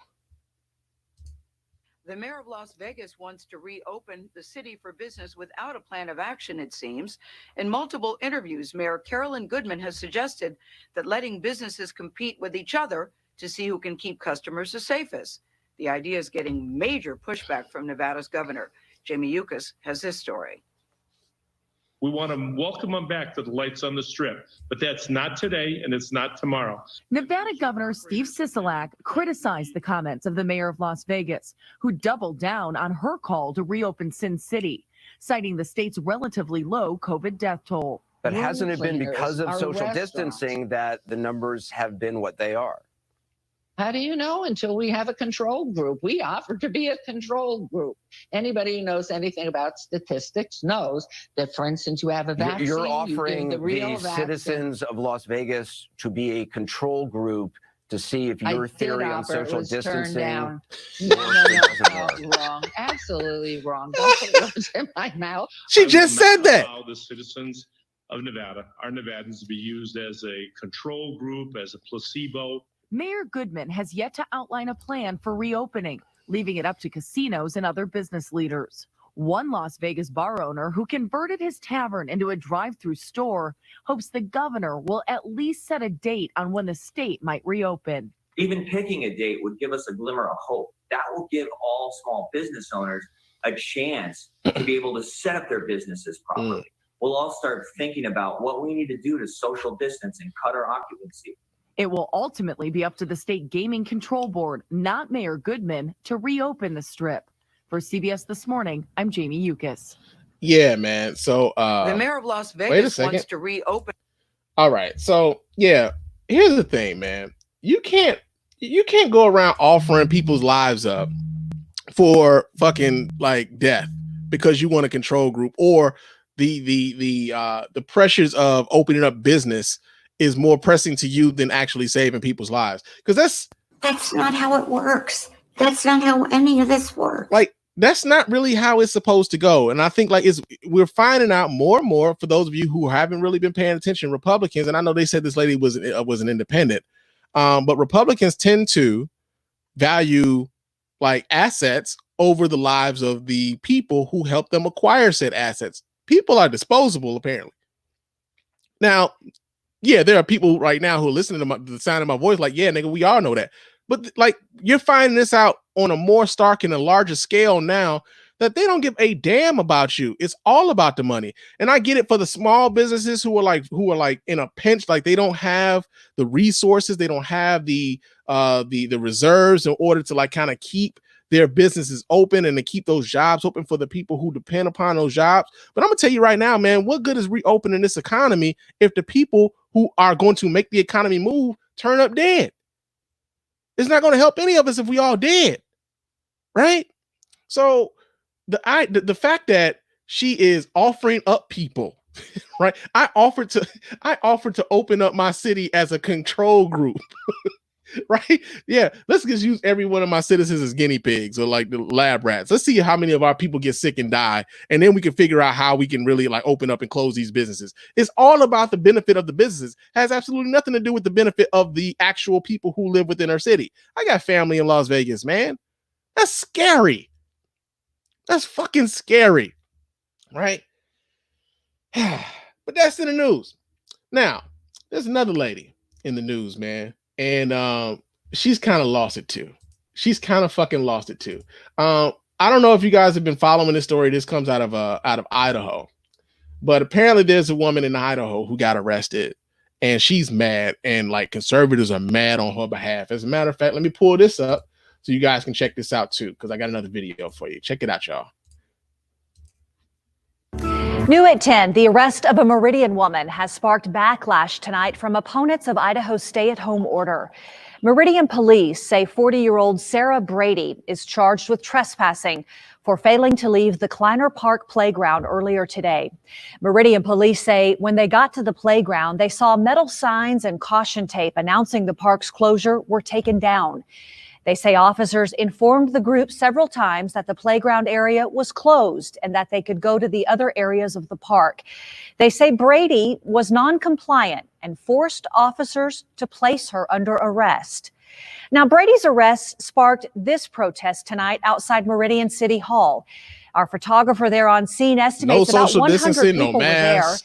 The mayor of Las Vegas wants to reopen the city for business without a plan of action, it seems. In multiple interviews, Mayor Carolyn Goodman has suggested that letting businesses compete with each other to see who can keep customers the safest. The idea is getting major pushback from Nevada's governor. Jamie Yuccas has this story. We want to welcome them back to the lights on the strip, but that's not today and it's not tomorrow. Nevada Governor Steve Sisolak criticized the comments of the mayor of Las Vegas, who doubled down on her call to reopen Sin City, citing the state's relatively low COVID death toll. But hasn't it been because of social distancing that the numbers have been what they are? How do you know until we have a control group? We offer to be a control group. Anybody who knows anything about statistics knows that, for instance, you have a vaccine. You're offering the citizens of Las Vegas to be a control group to see if your theory on social distancing. No, wrong. Absolutely wrong. Don't put words in my mouth. She just said that. Allow the citizens of Nevada, our Nevadans, to be used as a control group, as a placebo. Mayor Goodman has yet to outline a plan for reopening, leaving it up to casinos and other business leaders. One Las Vegas bar owner who converted his tavern into a drive-through store hopes the governor will at least set a date on when the state might reopen. Even picking a date would give us a glimmer of hope. That will give all small business owners a chance to be able to set up their businesses properly. We'll all start thinking about what we need to do to social distance and cut our occupancy. It will ultimately be up to the state gaming control board, not Mayor Goodman, to reopen the strip. For CBS This Morning, I'm Jamie Yuccas. Yeah, man. So the mayor of Las Vegas wants to reopen. All right. So yeah, here's the thing, man. You can't go around offering people's lives up for fucking like death because you want a control group, or the pressures of opening up business is more pressing to you than actually saving people's lives. Because that's not how it works. That's not how any of this works. Like, that's not really how it's supposed to go. And I think like we're finding out more and more, for those of you who haven't really been paying attention, Republicans, and I know they said this lady was an independent, but Republicans tend to value like assets over the lives of the people who help them acquire said assets. People are disposable, apparently. Now, yeah, there are people right now who are listening to the sound of my voice like, yeah, nigga, we all know that. But like, you're finding this out on a more stark and a larger scale now, that they don't give a damn about you. It's all about the money. And I get it for the small businesses who are like in a pinch, like they don't have the resources, they don't have the reserves in order to like kind of keep their businesses open and to keep those jobs open for the people who depend upon those jobs. But I'm gonna tell you right now, man, what good is reopening this economy if the people who are going to make the economy move turn up dead? It's not going to help any of us if we all dead, right? So the fact that she is offering up people, right? I offered to open up my city as a control group. Right? Yeah, let's just use every one of my citizens as guinea pigs or like the lab rats. Let's see how many of our people get sick and die, and then we can figure out how we can really like open up and close these businesses. It's all about the benefit of the businesses. Has absolutely nothing to do with the benefit of the actual people who live within our city. I got family in Las Vegas, man. That's scary. That's fucking scary, right? But that's in the news. Now, there's another lady in the news, man, and she's kind of lost it too. She's kind of fucking lost it too. I don't know if you guys have been following this story. This comes out of Idaho, but apparently there's a woman in Idaho who got arrested, and she's mad, and like conservatives are mad on her behalf. As a matter of fact, let me pull this up so you guys can check this out too, because I got another video for you. Check it out, y'all. New at 10, the arrest of a Meridian woman has sparked backlash tonight from opponents of Idaho's stay-at-home order. Meridian police say 40-year-old Sarah Brady is charged with trespassing for failing to leave the Kleiner Park playground earlier today. Meridian police say when they got to the playground, they saw metal signs and caution tape announcing the park's closure were taken down. They say officers informed the group several times that the playground area was closed and that they could go to the other areas of the park. They say Brady was non-compliant and forced officers to place her under arrest. Now, Brady's arrest sparked this protest tonight outside Meridian City Hall. Our photographer there on scene estimates about 100 people were there.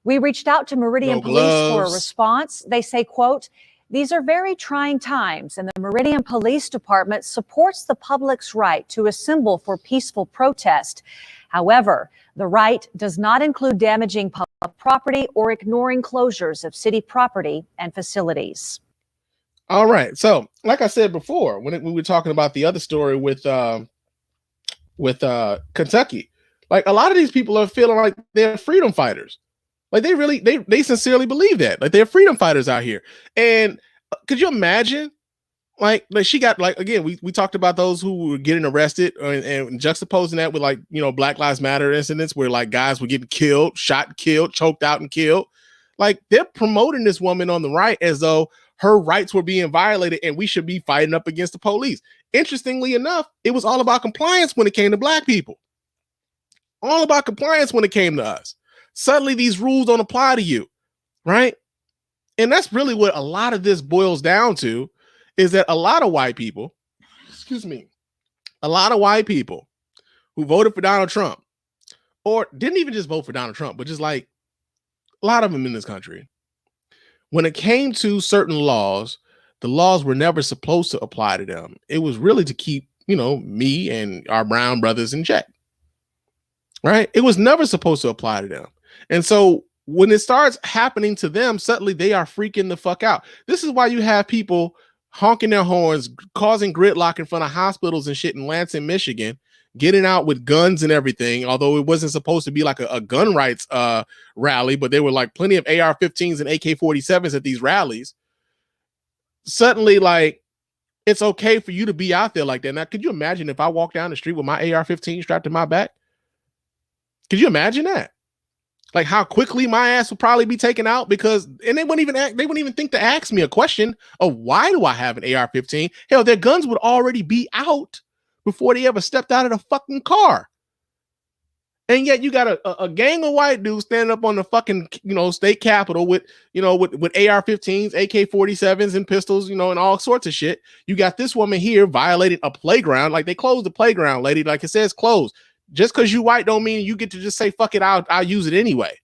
We reached out to Meridian Police for a response. They say, quote, "These are very trying times, and the Meridian Police Department supports the public's right to assemble for peaceful protest. However, the right does not include damaging public property or ignoring closures of city property and facilities." All right. So, like I said before, when we were talking about the other story with Kentucky, like a lot of these people are feeling like they're freedom fighters. Like they sincerely believe that, like they're freedom fighters out here. And could you imagine, like she got, like, again, we talked about those who were getting arrested and juxtaposing that with, like, you know, Black Lives Matter incidents where like guys were getting killed, shot, killed, choked out and killed. Like they're promoting this woman on the right as though her rights were being violated and we should be fighting up against the police. Interestingly enough, it was all about compliance when it came to Black people. All about compliance when it came to us. Suddenly these rules don't apply to you, right? And that's really what a lot of this boils down to, is that a lot of white people, a lot of white people who voted for Donald Trump, or didn't even just vote for Donald Trump, but just like a lot of them in this country, when it came to certain laws, the laws were never supposed to apply to them. It was really to keep, you know, me and our brown brothers in check, right? It was never supposed to apply to them. And so when it starts happening to them, suddenly they are freaking the fuck out. This is why you have people honking their horns, causing gridlock in front of hospitals and shit in Lansing, Michigan, getting out with guns and everything, although it wasn't supposed to be like a gun rights rally, but there were like plenty of AR-15s and AK-47s at these rallies. Suddenly, like, it's okay for you to be out there like that. Now, could you imagine if I walked down the street with my AR-15 strapped to my back? Could you imagine that? Like how quickly my ass would probably be taken out, because, and they wouldn't even think to ask me a question of why do I have an AR-15? Hell, their guns would already be out before they ever stepped out of the fucking car. And yet you got a gang of white dudes standing up on the fucking, you know, state capitol with, you know, with AR-15s, AK-47s and pistols, you know, and all sorts of shit. You got this woman here violating a playground. Like they closed the playground, lady. Like it says closed. Just because you white don't mean you get to just say, fuck it, I'll use it anyway.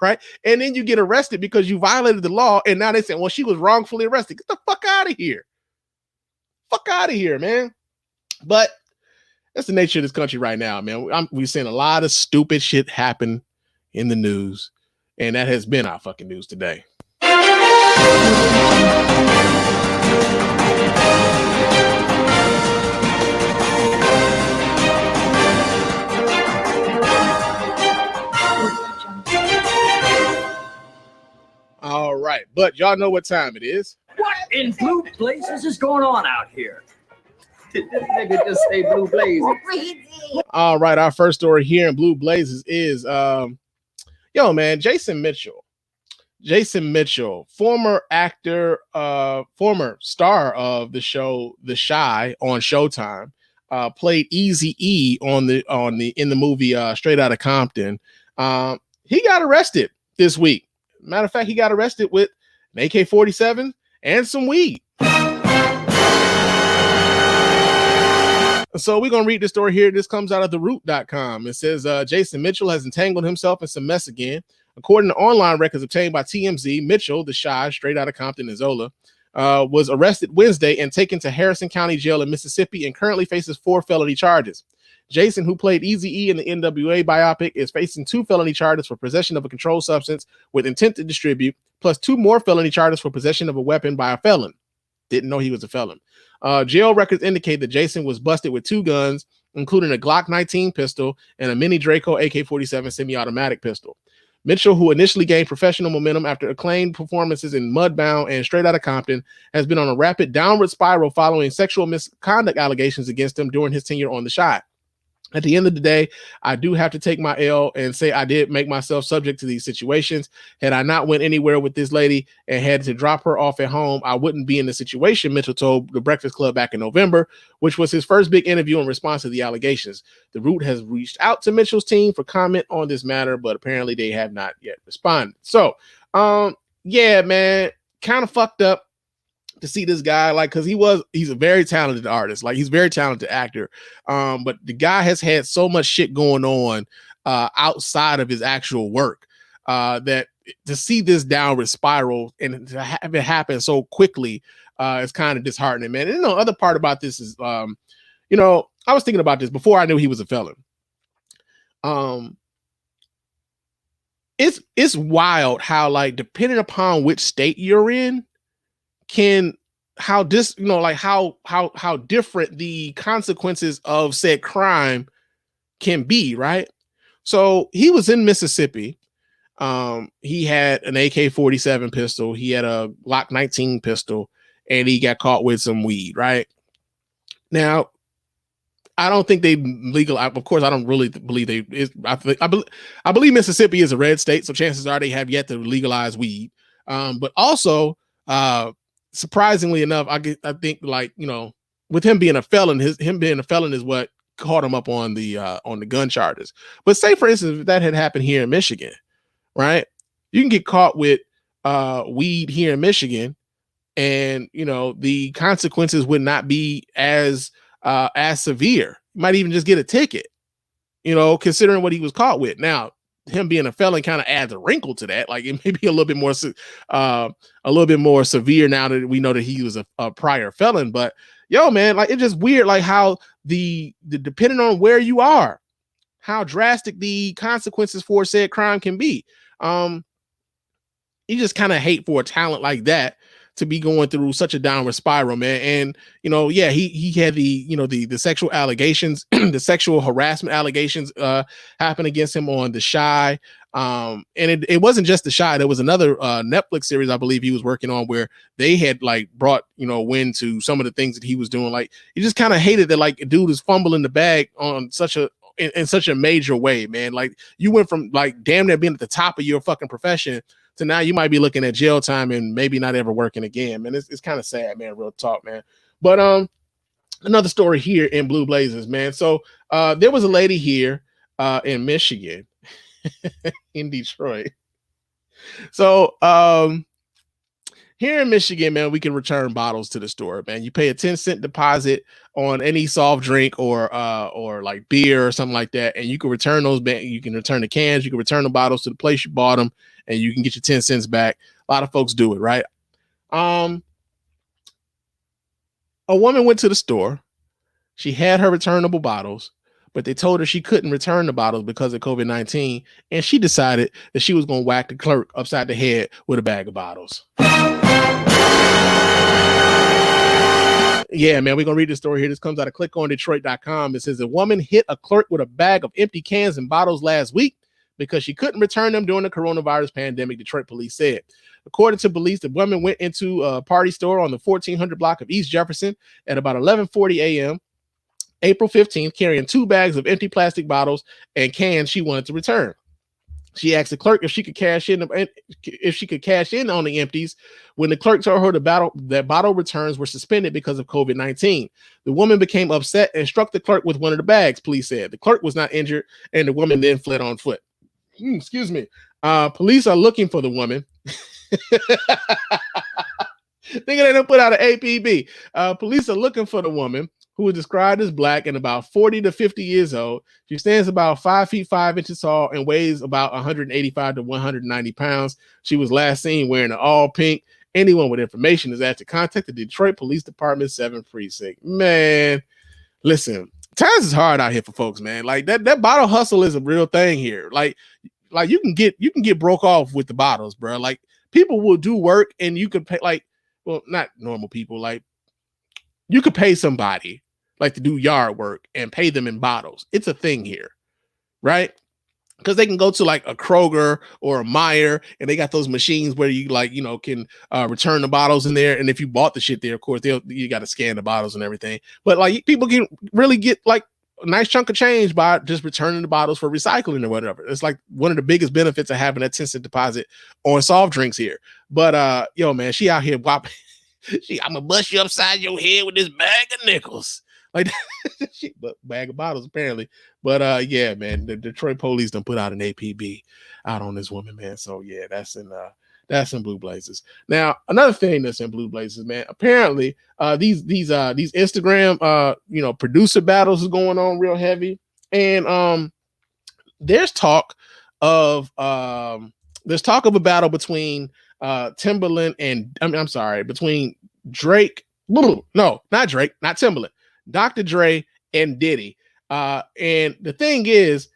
Right? And then you get arrested because you violated the law. And now they say, well, she was wrongfully arrested. Get the fuck out of here. Fuck out of here, man. But that's the nature of this country right now, man. We're seeing a lot of stupid shit happen in the news. And that has been our fucking news today. All right, but y'all know what time it is. What in blue blazes is going on out here? Did this nigga just say blue blazes? All right, our first story here in Blue Blazes is, yo, man, Jason Mitchell Jason Mitchell, former actor, former star of the show The Chi on Showtime, played Eazy-E in the movie Straight Outta Compton. He got arrested this week. Matter of fact, he got arrested with an AK-47 and some weed. So we're going to read the story here. This comes out of theroot.com. It says Jason Mitchell has entangled himself in some mess again. According to online records obtained by TMZ, Mitchell, the Chi, Straight Outta Compton and Zola, was arrested Wednesday and taken to Harrison County Jail in Mississippi and currently faces 4 felony charges. Jason, who played Eazy-E in the NWA biopic, is facing 2 felony charges for possession of a controlled substance with intent to distribute, plus 2 more felony charges for possession of a weapon by a felon. Didn't know he was a felon. Jail records indicate that Jason was busted with 2 guns, including a Glock 19 pistol and a Mini Draco AK-47 semi-automatic pistol. Mitchell, who initially gained professional momentum after acclaimed performances in Mudbound and Straight Outta Compton, has been on a rapid downward spiral following sexual misconduct allegations against him during his tenure on The Chi. At the end of the day, I do have to take my L and say I did make myself subject to these situations. Had I not went anywhere with this lady and had to drop her off at home, I wouldn't be in the situation, Mitchell told The Breakfast Club back in November, which was his first big interview in response to the allegations. The Root has reached out to Mitchell's team for comment on this matter, but apparently they have not yet responded. So, yeah, man, kind of fucked up to see this guy, like, because he's a very talented artist, like he's a very talented actor, but the guy has had so much shit going on outside of his actual work that to see this downward spiral and to have it happen so quickly is kind of disheartening, man. And other part about this is I was thinking about this before I knew he was a felon. It's wild how, like, depending upon which state you're in, how different the consequences of said crime can be, right? So he was in Mississippi. He had an AK-47 pistol, he had a Glock 19 pistol, and he got caught with some weed, right? Now, I don't think they legal. Of course, I don't really believe they. I believe Mississippi is a red state, so chances are they have yet to legalize weed. But also, surprisingly enough, I think, like, with him being a felon, him being a felon is what caught him up on the gun charges. But say, for instance, if that had happened here in Michigan, right? You can get caught with weed here in Michigan, and the consequences would not be as severe. You might even just get a ticket, considering what he was caught with. Now, him being a felon kind of adds a wrinkle to that. Like, it may be a little bit more severe now that we know that he was a prior felon. But yo, man, like, it's just weird, like how the depending on where you are, how drastic the consequences for said crime can be. You just kind of hate for a talent like that to be going through such a downward spiral, man. And yeah, he had the sexual allegations, the sexual harassment allegations happen against him on The Chi. And it wasn't just The Chi. There was another Netflix series I believe he was working on where they had, like, brought wind to some of the things that he was doing. Like, you just kind of hated that, like, a dude is fumbling the bag on in such a major way, man. Like, you went from, like, damn near being at the top of your fucking profession to now you might be looking at jail time and maybe not ever working again, man. It's kind of sad, man. Real talk, man. But another story here in Blue Blazers, man. So there was a lady here in Michigan, in Detroit. So here in Michigan, man, we can return bottles to the store, man. You pay a 10-cent deposit on any soft drink or like beer or something like that, and you can return those. You can return the cans, you can return the bottles to the place you bought them, and you can get your 10 cents back. A lot of folks do it, right? A woman went to the store. She had her returnable bottles, but they told her she couldn't return the bottles because of COVID-19, and she decided that she was going to whack the clerk upside the head with a bag of bottles. Yeah, man, we're going to read this story here. This comes out of clickondetroit.com. It says a woman hit a clerk with a bag of empty cans and bottles last week because she couldn't return them during the coronavirus pandemic, Detroit police said. According to police, the woman went into a party store on the 1400 block of East Jefferson at about 11:40 a.m. April 15th, carrying 2 bags of empty plastic bottles and cans she wanted to return. She asked the clerk if she could cash in on the empties. When the clerk told her that bottle returns were suspended because of COVID-19, the woman became upset and struck the clerk with one of the bags. Police said the clerk was not injured, and the woman then fled on foot. Excuse me. Police are looking for the woman. Thinking they done put out an APB. Police are looking for the woman, who was described as black and about 40 to 50 years old. She stands about 5 feet 5 inches tall and weighs about 185 to 190 pounds. She was last seen wearing an all pink. Anyone with information is asked to contact the Detroit Police Department 7 Precinct. Man, listen, times is hard out here for folks, man. Like that bottle hustle is a real thing here. Like you can get broke off with the bottles, bro. Like people will do work and you could pay, like, well, not normal people, like you could pay somebody like to do yard work and pay them in bottles. It's a thing here, right? Because they can go to like a Kroger or a Meijer and they got those machines where you like, you know, can return the bottles in there. And if you bought the shit there, of course, you got to scan the bottles and everything. But like people can really get like a nice chunk of change by just returning the bottles for recycling or whatever. It's like one of the biggest benefits of having that 10-cent deposit on soft drinks here. But yo, man, she out here whopping. I'm gonna bust you upside your head with this bag of nickels. Like bag of bottles, apparently. But yeah, man, the Detroit police done put out an APB out on this woman, man. So yeah, that's in Blue Blazers. Now, another thing that's in Blue Blazers, man. Apparently, these Instagram producer battles is going on real heavy. And there's talk of a battle between Timberland and between Drake. No, not Drake, not Timberland. Dr. Dre and Diddy. And the thing is,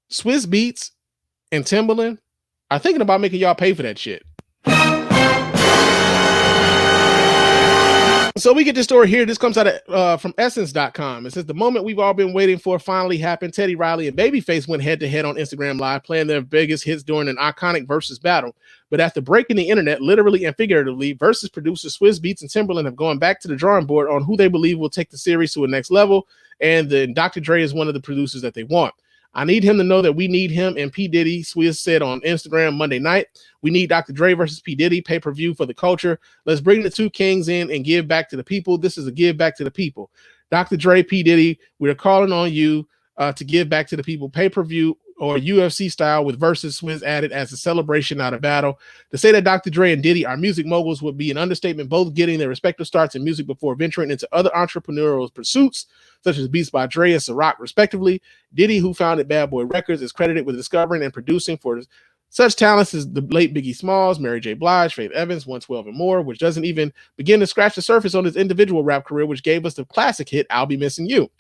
Swiss Beats and Timberland are thinking about making y'all pay for that shit. So we get this story here. This comes out of from essence.com. It says the moment we've all been waiting for finally happened. Teddy Riley and Babyface went head to head on Instagram Live, playing their biggest hits during an iconic versus battle. But after breaking the internet, literally and figuratively, versus producers Swizz Beatz and Timberland have gone back to the drawing board on who they believe will take the series to a next level. And then Dr. Dre is one of the producers that they want. I need him to know that we need him, and P. Diddy, Swizz said on Instagram Monday night. We need Dr. Dre versus P. Diddy, pay-per-view for the culture. Let's bring the two kings in and give back to the people. This is a give back to the people. Dr. Dre, P. Diddy, we're calling on you to give back to the people, pay-per-view or UFC style with versus Swizz added as a celebration, not a battle. To say that Dr. Dre and Diddy are music moguls would be an understatement, both getting their respective starts in music before venturing into other entrepreneurial pursuits, such as Beats by Dre and Ciroc, respectively. Diddy, who founded Bad Boy Records, is credited with discovering and producing for such talents as the late Biggie Smalls, Mary J. Blige, Faith Evans, 112 and more, which doesn't even begin to scratch the surface on his individual rap career, which gave us the classic hit, I'll Be Missing You.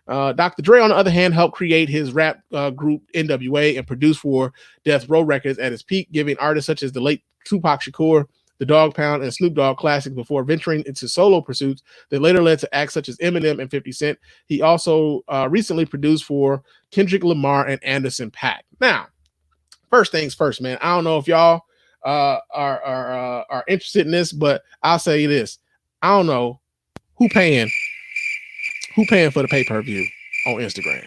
Dr. Dre, on the other hand, helped create his rap group NWA and produced for Death Row Records at its peak, giving artists such as the late Tupac Shakur, the Dogg Pound, and Snoop Dogg classics before venturing into solo pursuits that later led to acts such as Eminem and 50 Cent. He also recently produced for Kendrick Lamar and Anderson .Paak. Now, first things first, man. I don't know if y'all are interested in this, but I'll say this. I don't know who paying for the pay-per-view on Instagram.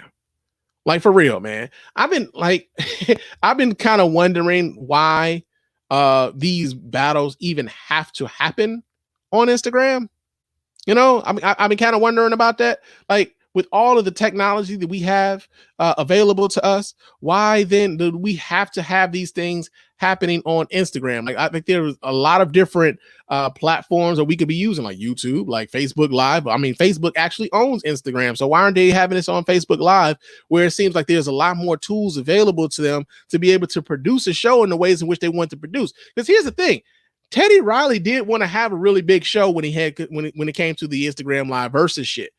Like, for real, man. I've been kind of wondering why these battles even have to happen on Instagram. You know, I've been kind of wondering about that. Like, with all of the technology that we have available to us, why then do we have to have these things happening on Instagram? Like, I think there's a lot of different platforms that we could be using, like YouTube, like Facebook Live. I mean, Facebook actually owns Instagram. So why aren't they having this on Facebook Live, where it seems like there's a lot more tools available to them to be able to produce a show in the ways in which they want to produce? Because here's the thing. Teddy Riley did want to have a really big show when it came to the Instagram Live versus shit.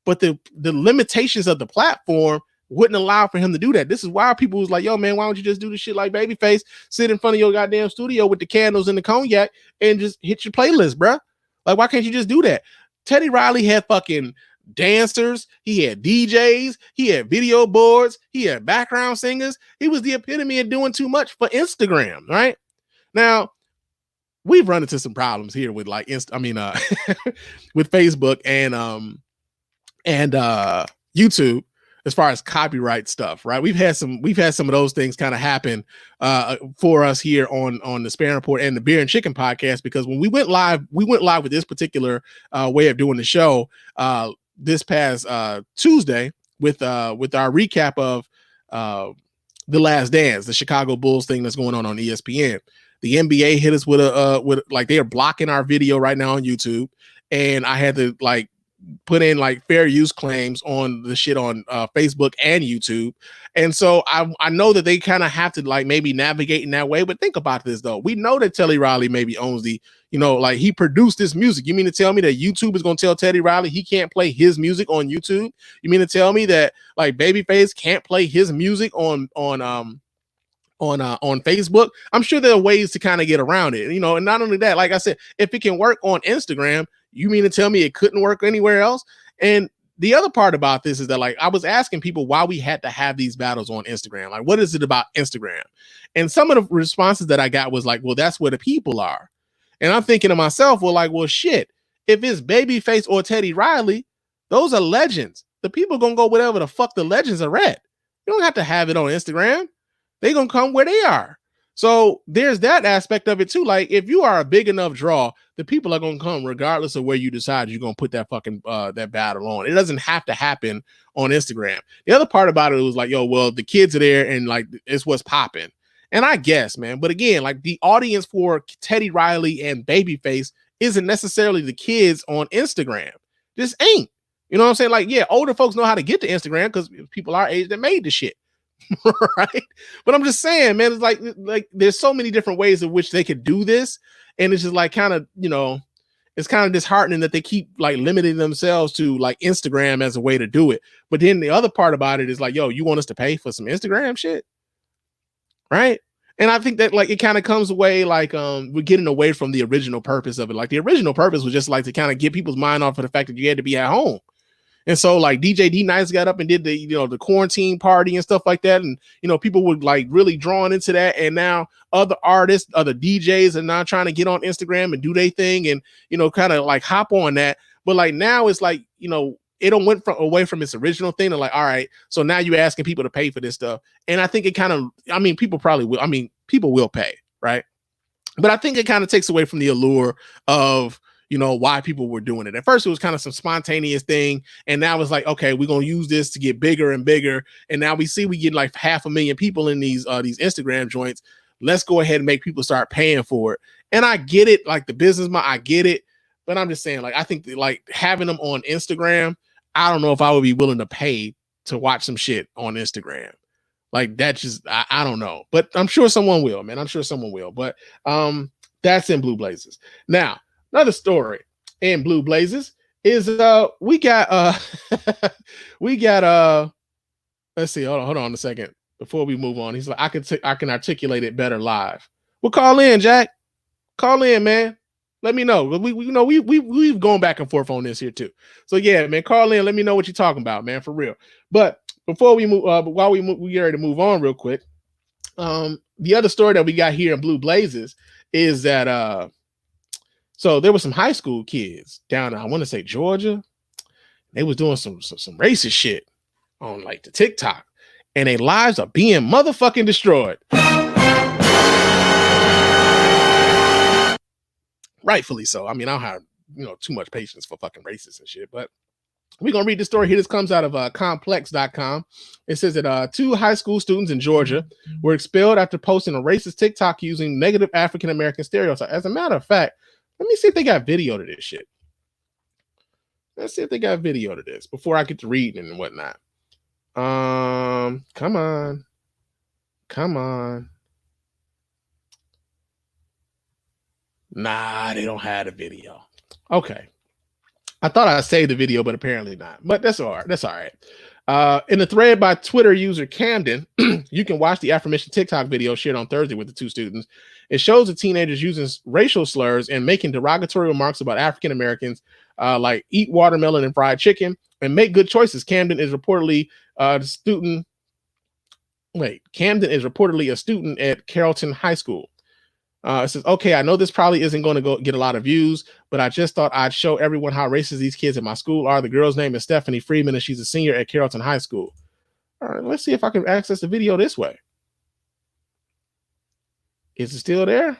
But the limitations of the platform wouldn't allow for him to do that. This is why people was like, yo, man, why don't you just do this shit like Babyface? Sit in front of your goddamn studio with the candles and the cognac and just hit your playlist, bro. Like, why can't you just do that? Teddy Riley had fucking dancers. He had DJs. He had video boards. He had background singers. He was the epitome of doing too much for Instagram, right? Now, we've run into some problems here with like, with Facebook and YouTube, as far as copyright stuff, right? We've had some of those things kind of happen for us here on the Spann Report and the Beer and Chicken podcast, because when we went live with this particular way of doing the show this past Tuesday with our recap of The Last Dance, the Chicago Bulls thing that's going on ESPN. The NBA hit us with like they are blocking our video right now on YouTube, and I had to like put in like fair use claims on the shit on Facebook and YouTube. And so I know that they kind of have to like maybe navigate in that way. But think about this though. We know that Teddy Riley maybe owns the, like he produced this music. You mean to tell me that YouTube is going to tell Teddy Riley he can't play his music on YouTube? You mean to tell me that like Babyface can't play his music on Facebook? I'm sure there are ways to kind of get around it, and not only that, like I said, if it can work on Instagram, you mean to tell me it couldn't work anywhere else? And the other part about this is that like I was asking people why we had to have these battles on Instagram. Like, what is it about Instagram? And some of the responses that I got was like, well, that's where the people are. And I'm thinking to myself, well, shit, if it's Babyface or Teddy Riley, those are legends. The people gonna go whatever the fuck the legends are at. You don't have to have it on Instagram. They gonna come where they are. So there's that aspect of it too. Like if you are a big enough draw, the people are gonna come regardless of where you decide you're gonna put that fucking that battle on. It doesn't have to happen on Instagram. The other part about it was like, well, the kids are there and like it's what's popping. And I guess, man, but again, like the audience for Teddy Riley and Babyface isn't necessarily the kids on Instagram. This ain't. You know what I'm saying? Like, yeah, older folks know how to get to Instagram because people our age that made the shit. Right, but I'm just saying, man, it's like there's so many different ways in which they could do this, and it's just like kind of it's kind of disheartening that they keep like limiting themselves to like Instagram as a way to do it. But then the other part about it is like, yo, you want us to pay for some Instagram shit, right? And I think that like it kind of comes away like we're getting away from the original purpose of it. Like the original purpose was just like to kind of get people's mind off of the fact that you had to be at home. And so like DJ D Nice got up and did the, the quarantine party and stuff like that. And, people were like really drawn into that. And now other artists, other DJs are now trying to get on Instagram and do their thing and, kind of like hop on that. But like now it's like, it went away from its original thing to like, all right, so now you're asking people to pay for this stuff. And I think it kind of, people probably will. People will pay, right? But I think it kind of takes away from the allure of, why people were doing it. At first, it was kind of some spontaneous thing. And now it's like, okay, we're going to use this to get bigger and bigger. And now we see we get like 500,000 people in these Instagram joints. Let's go ahead and make people start paying for it. And I get it. Like the business, I get it. But I'm just saying, like, I think that, like having them on Instagram, I don't know if I would be willing to pay to watch some shit on Instagram. Like that just, I don't know. But I'm sure someone will, man. I'm sure someone will. But that's in Blue Blazes. Now, another story in Blue Blazes is we got let's see, hold on a second before we move on. He's like, I can articulate it better live. Well, call in, Jack. Call in, man. Let me know. We've gone back and forth on this here too. So yeah, man, call in. Let me know what you're talking about, man, for real. But before we move, while we get ready to move on real quick, the other story that we got here in Blue Blazes is that so there were some high school kids down in, I want to say Georgia. They was doing some racist shit on like the TikTok, and their lives are being motherfucking destroyed. Rightfully so. I don't have too much patience for fucking racists and shit, but we're gonna read the story here. This comes out of complex.com. It says that 2 high school students in Georgia were expelled after posting a racist TikTok using negative African American stereotypes. As a matter of fact, let me see if they got video to this shit. Let's see if they got video to this before I get to reading and whatnot. Come on. Nah, they don't have the video. Okay. I thought I saved the video, but apparently not. But that's all right. That's all right. In the thread by Twitter user Camden, you can watch the aforementioned TikTok video shared on Thursday with the 2 students. It shows the teenagers using racial slurs and making derogatory remarks about African Americans, like eat watermelon and fried chicken and make good choices. Camden is reportedly a student at Carrollton High School. It says, okay, I know this probably isn't going to get a lot of views, but I just thought I'd show everyone how racist these kids at my school are. The girl's name is Stephanie Freeman, and she's a senior at Carrollton High School. All right, let's see if I can access the video this way. Is it still there?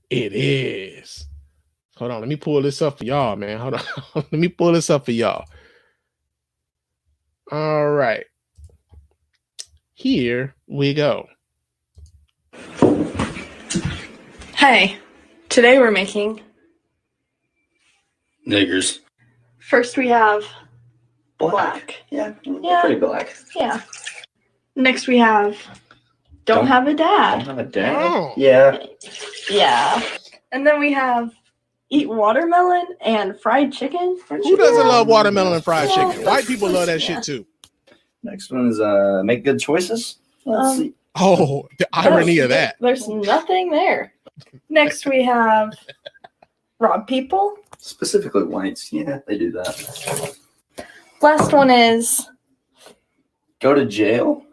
It is. Hold on, let me pull this up for y'all, man. Hold on. Let me pull this up for y'all. All right. Here we go. Hey, today we're making Niggers. first we have black. Yeah, Yeah. pretty black. Yeah. Next we have don't have a Don't dad. have a dad. Oh. Yeah. Yeah. And then we have eat watermelon and fried chicken. Who doesn't love watermelon and fried Yeah. chicken? White people love that Yeah. shit too. Next one is make good choices. Let's see. Oh, the irony of that. There's nothing there. Next we have rob people. Specifically whites. Yeah, they do that. Last one is Go to jail.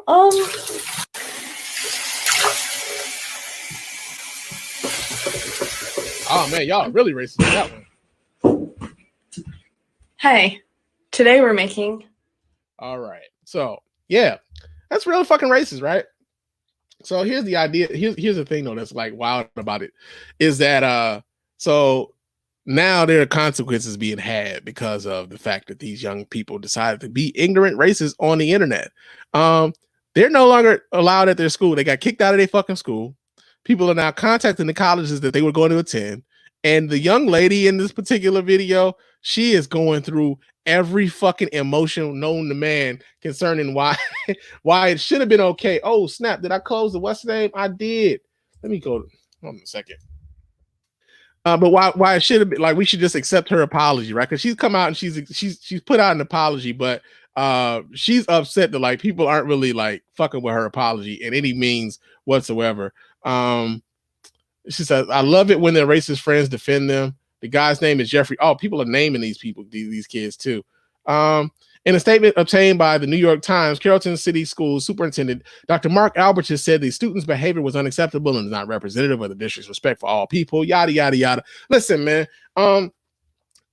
Oh man, y'all really racist with that one. hey, today we're making All right. So yeah, that's real fucking racist, right? So here's the idea. Here's the thing though that's like wild about it is that so now there are consequences being had because of the fact that these young people decided to be ignorant racists on the internet. They're no longer allowed at their school. They got kicked out of their fucking school. People are now contacting the colleges that they were going to attend. And the young lady in this particular video, she is going through every fucking emotion known to man concerning why it should have been okay. Oh snap! Did I close the what's name? I did. Let me go. Hold on a second. But why it should have been like we should just accept her apology, right? Because she's come out and she's put out an apology, but she's upset that like people aren't really like fucking with her apology in any means whatsoever. She says, "I love it when their racist friends defend them." The guy's name is Jeffrey. Oh, people are naming these people, these kids too. In a statement obtained by the New York Times, Carrollton City Schools Superintendent Dr. Mark Alberts has said the student's behavior was unacceptable and is not representative of the district's respect for all people. Yada yada yada. Listen, man. I'm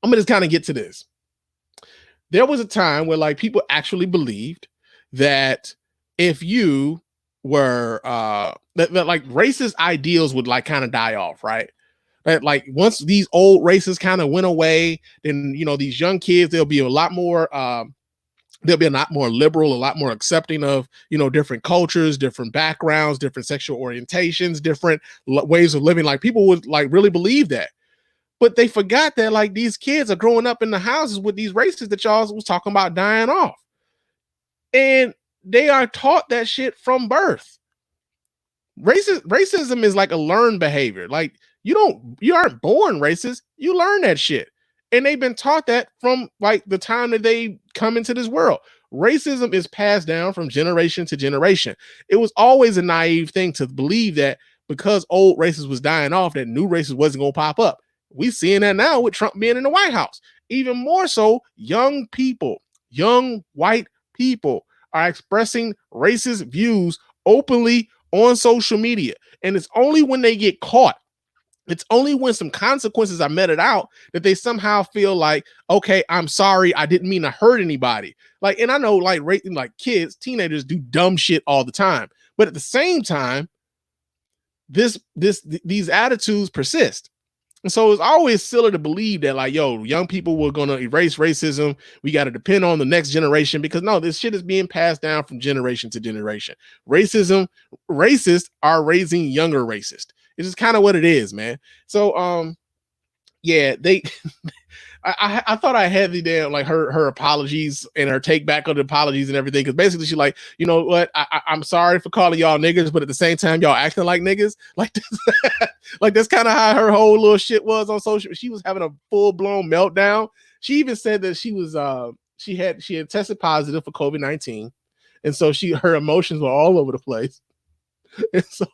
gonna just kind of get to this. There was a time where like people actually believed that if you were that like racist ideals would like kind of die off, right? That like once these old races kind of went away, then you know these young kids they'll be a lot more liberal, a lot more accepting of you know different cultures, different backgrounds, different sexual orientations, different ways of living. Like people would like really believe that, but they forgot that like these kids are growing up in the houses with these races that y'all was talking about dying off, and they are taught that shit from birth. Racism is like a learned behavior. Like you aren't born racist, you learn that shit. And they've been taught that from like the time that they come into this world. Racism is passed down from generation to generation. It was always a naive thing to believe that because old races was dying off, that new races wasn't going to pop up. We seeing that now with Trump being in the White House. Even more so, young people, young white people are expressing racist views openly on social media. And it's only when they get caught, it's only when some consequences are meted out that they somehow feel like, okay, I'm sorry, I didn't mean to hurt anybody. Like, and I know like kids, teenagers do dumb shit all the time. But at the same time, these attitudes persist. And so it's always silly to believe that like, yo, young people were going to erase racism. We got to depend on the next generation because no, this shit is being passed down from generation to generation. Racists are raising younger racists. It's just kind of what it is, man. So, yeah, I thought I had the damn like her apologies and her take back on the apologies and everything because basically she like, you know what, I'm sorry for calling y'all niggas, but at the same time y'all acting like niggas. Like this, like that's kind of how her whole little shit was on social. She was having a full-blown meltdown. She even said that she was she had tested positive for COVID-19, and so her emotions were all over the place, and so.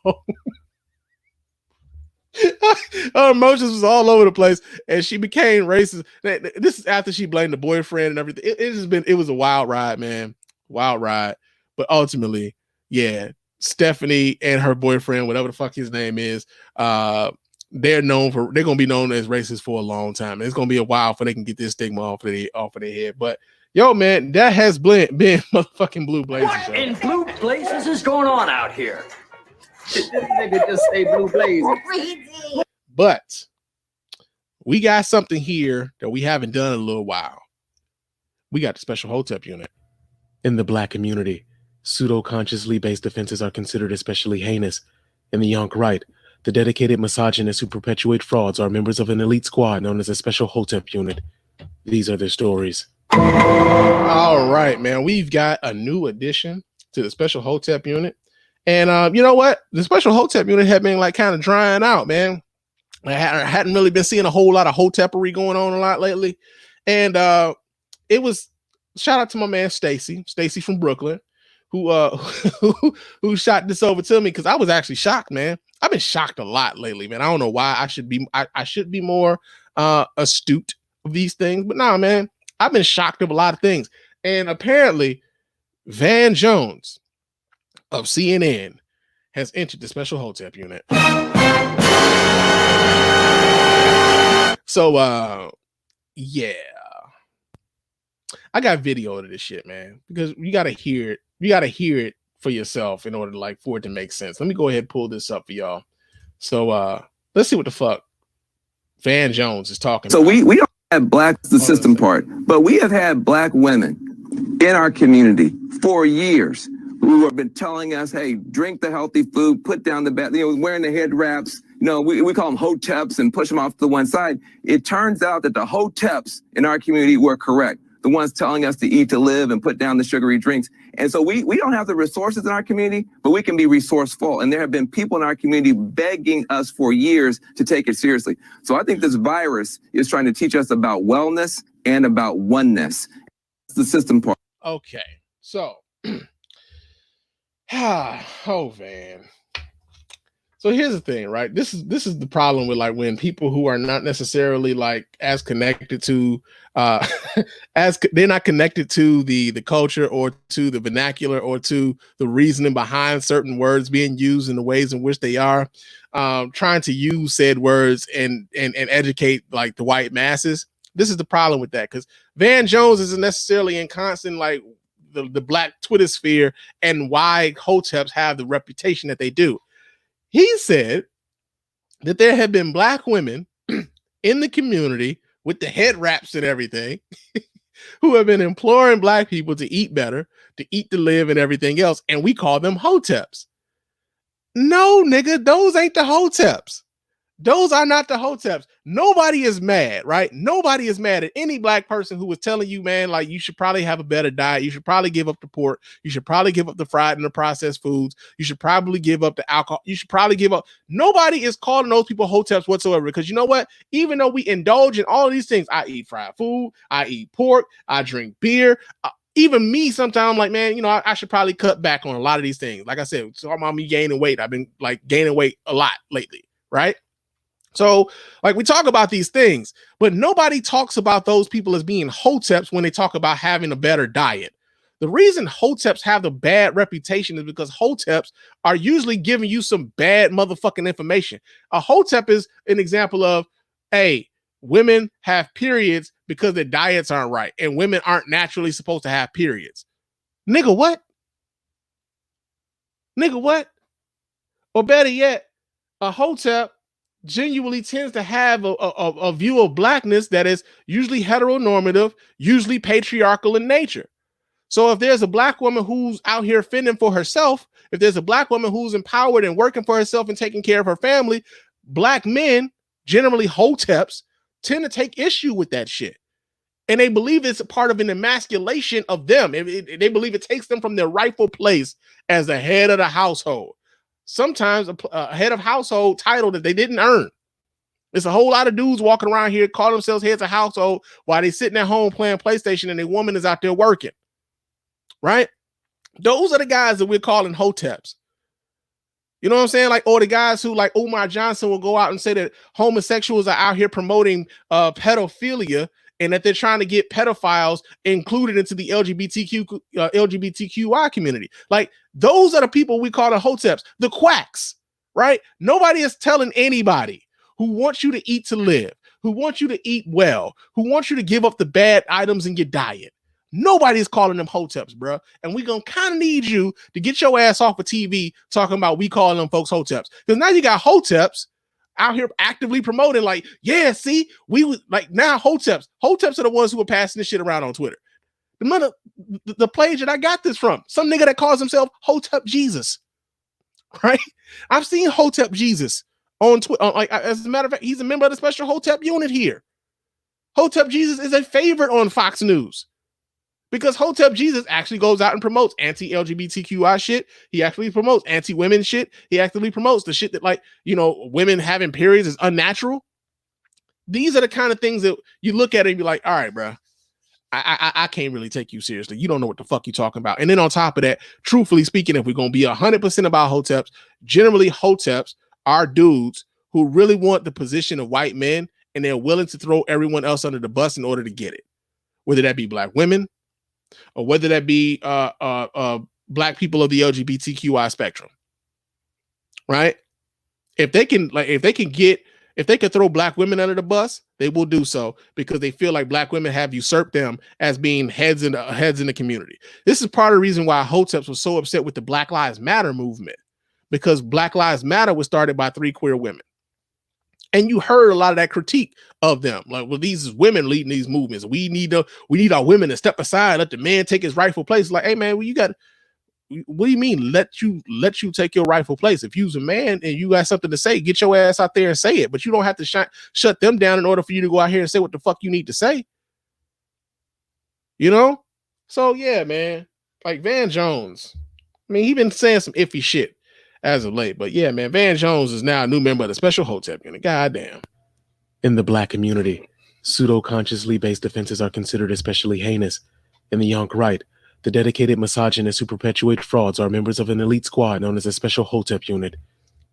Her emotions was all over the place, and she became racist. This is after she blamed the boyfriend and everything. It was a wild ride, man, wild ride. But ultimately, yeah, Stephanie and her boyfriend, whatever the fuck his name is, they're gonna be known as racist for a long time. And it's gonna be a while before they can get this stigma off of their head. But Yo, man, that has been motherfucking Blue Blazers. What in blue blazes is going on out here? Did this nigga just say blue blazes? But we got something here that we haven't done in a little while. We got the special Hotep unit. In the Black community, pseudo-consciously based offenses are considered especially heinous. In the Yonk right, the dedicated misogynists who perpetuate frauds are members of an elite squad known as a special Hotep unit. These are their stories. All right, man. We've got a new addition to the special Hotep unit. And you know what? The special Hotep unit had been like kind of drying out, man. I hadn't really been seeing a whole lot of Hotepery going on a lot lately. And it was shout out to my man Stacy from Brooklyn, who who shot this over to me because I was actually shocked, man. I've been shocked a lot lately, man. I don't know why. I should be more astute of these things, but nah, man. I've been shocked of a lot of things. And apparently, Van Jones of CNN has entered the special Hotep unit. So yeah. I got video of this shit, man, because you gotta hear it. You gotta hear it for yourself in order to for it to make sense. Let me go ahead and pull this up for y'all. So let's see what the fuck Van Jones is talking about. We don't have black the system part, but we have had black women in our community for years who have been telling us, hey, drink the healthy food, put down the bad, wearing the head wraps. We call them Hoteps and push them off to the one side. It turns out that the Hoteps in our community were correct. The ones telling us to eat to live and put down the sugary drinks. And so we don't have the resources in our community, but we can be resourceful. And there have been people in our community begging us for years to take it seriously. So I think this virus is trying to teach us about wellness and about oneness. That's the system part. Okay, so, oh man. So here's the thing, right? This is the problem with like when people who are not necessarily like as connected to as they're not connected to the culture or to the vernacular or to the reasoning behind certain words being used in the ways in which they are trying to use said words and educate like the white masses. This is the problem with that, because Van Jones isn't necessarily in constant like the black Twitter sphere and why Hoteps have the reputation that they do. He said that there have been black women in the community with the head wraps and everything who have been imploring black people to eat better, to eat to live and everything else. And we call them Hoteps. No, nigga, those ain't the Hoteps. Those are not the Hoteps. Nobody is mad, right? Nobody is mad at any black person who was telling you, man, like you should probably have a better diet. You should probably give up the pork. You should probably give up the fried and the processed foods. You should probably give up the alcohol. You should probably give up. Nobody is calling those people Hoteps whatsoever, because you know what? Even though we indulge in all of these things, I eat fried food, I eat pork, I drink beer. Even me, sometimes I'm like, man, I should probably cut back on a lot of these things. Like I said, talking about me gaining weight. I've been like gaining weight a lot lately, right? So like we talk about these things, but nobody talks about those people as being Hoteps when they talk about having a better diet. The reason Hoteps have the bad reputation is because Hoteps are usually giving you some bad motherfucking information. A Hotep is an example of, hey, women have periods because their diets aren't right, and women aren't naturally supposed to have periods. Nigga, what? Nigga, what? Or better yet, a Hotep genuinely tends to have a view of blackness that is usually heteronormative, usually patriarchal in nature. So if there's a black woman who's out here fending for herself, if there's a black woman who's empowered and working for herself and taking care of her family, black men, generally Hoteps, tend to take issue with that shit. And they believe it's a part of an emasculation of them. They believe it takes them from their rightful place as the head of the household. Sometimes a head of household title that they didn't earn. There's a whole lot of dudes walking around here calling themselves heads of household while they sitting at home playing PlayStation and their woman is out there working. Right? Those are the guys that we're calling Hoteps. You know what I'm saying? Like, or the guys who like Umar Johnson will go out and say that homosexuals are out here promoting pedophilia and that they're trying to get pedophiles included into the LGBTQI community. Like, those are the people we call the Hoteps, the quacks, right? Nobody is telling anybody who wants you to eat to live, who wants you to eat well, who wants you to give up the bad items in your diet. Nobody's calling them hoteps, bro. And we gonna kind of need you to get your ass off of TV talking about we calling them folks hoteps. Because now you got hoteps out here actively promoting, like, yeah, see, we was like now hoteps. Hoteps are the ones who are passing this shit around on Twitter. The page that I got this from, some nigga that calls himself Hotep Jesus, right? I've seen Hotep Jesus on Twitter. Like, as a matter of fact, he's a member of the special Hotep unit here. Hotep Jesus is a favorite on Fox News. Because Hotep Jesus actually goes out and promotes anti-LGBTQI shit. He actually promotes anti-women shit. He actively promotes the shit that, like, you know, women having periods is unnatural. These are the kind of things that you look at it and be like, all right, bro, I can't really take you seriously. You don't know what the fuck you're talking about. And then on top of that, truthfully speaking, if we're going to be 100% about Hoteps, generally Hoteps are dudes who really want the position of white men and they're willing to throw everyone else under the bus in order to get it. Whether that be black women, or whether that be black people of the LGBTQI spectrum, right? If they can throw black women under the bus, they will do so because they feel like black women have usurped them as being heads in the community. This is part of the reason why Hoteps was so upset with the Black Lives Matter movement, because Black Lives Matter was started by 3 queer women. And you heard a lot of that critique of them. Like, well, these is women leading these movements. We need our women to step aside, let the man take his rightful place. Like, hey man, what do you mean let you take your rightful place? If you's a man and you got something to say, get your ass out there and say it. But you don't have to shut them down in order for you to go out here and say what the fuck you need to say. You know? So yeah, man. Like Van Jones. I mean, he been saying some iffy shit as of late. But yeah, man, Van Jones is now a new member of the special Hotep unit. Goddamn. In the black community, pseudo-consciously based offenses are considered especially heinous. In the Yonk right, the dedicated misogynists who perpetuate frauds are members of an elite squad known as a special Hotep unit.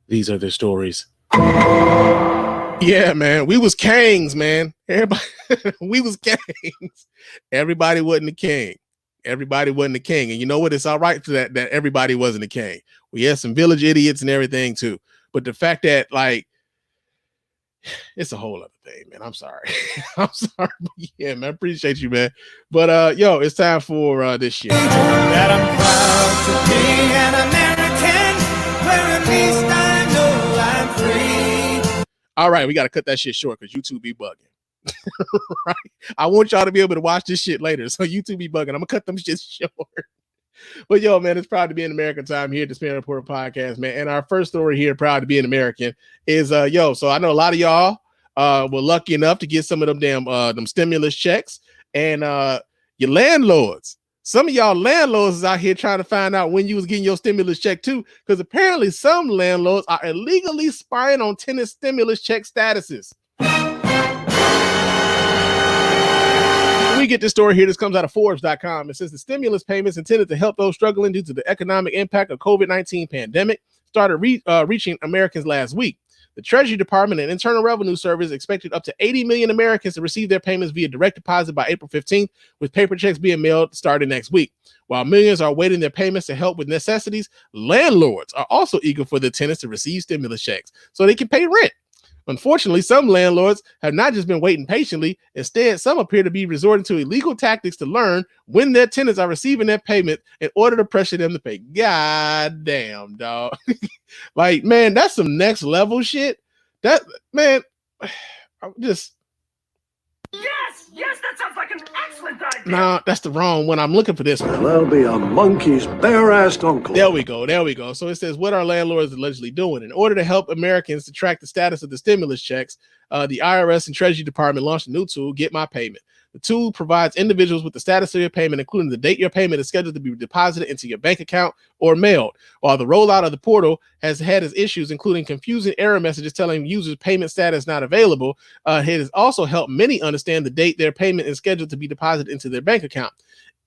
These are their stories. Yeah, man, we was kings, man. Everybody, we was kings. Everybody wasn't a king. Everybody wasn't a king. And you know what? It's all right for that everybody wasn't a king. We had some village idiots and everything too. But the fact that, like, it's a whole other thing, man. I'm sorry. I'm sorry. But yeah, man, I appreciate you, man. But yo, it's time for this shit. That I'm proud to be an American, where at least I know I'm free. All right, we got to cut that shit short because YouTube be bugging. Right? I want y'all to be able to watch this shit later. So YouTube be bugging. I'm gonna cut them shit short. But yo, man, it's proud to be an American time here at the Spann Report podcast, man. And our first story here, proud to be an American, is so I know a lot of y'all were lucky enough to get some of them stimulus checks, and your landlords. Some of y'all landlords is out here trying to find out when you was getting your stimulus check too, because apparently some landlords are illegally spying on tenant stimulus check statuses. We get this story here. This comes out of Forbes.com. It says the stimulus payments intended to help those struggling due to the economic impact of COVID-19 pandemic started reaching Americans last week. The Treasury Department and Internal Revenue Service expected up to 80 million Americans to receive their payments via direct deposit by April 15th, with paper checks being mailed starting next week. While millions are awaiting their payments to help with necessities, landlords are also eager for their tenants to receive stimulus checks so they can pay rent. Unfortunately, some landlords have not just been waiting patiently. Instead, some appear to be resorting to illegal tactics to learn when their tenants are receiving their payment in order to pressure them to pay. God damn, dog. Like, man, that's some next level shit. That, man, I'm just... Yes, that sounds like an excellent idea. Nah, that's the wrong one. I'm looking for this one. That'll be a monkey's bare-assed uncle. There we go. So it says, what are landlords allegedly doing? In order to help Americans to track the status of the stimulus checks, the IRS and Treasury Department launched a new tool, Get My Payment. The tool provides individuals with the status of your payment, including the date your payment is scheduled to be deposited into your bank account or mailed. While the rollout of the portal has had its issues, including confusing error messages telling users payment status not available, it has also helped many understand the date their payment is scheduled to be deposited into their bank account.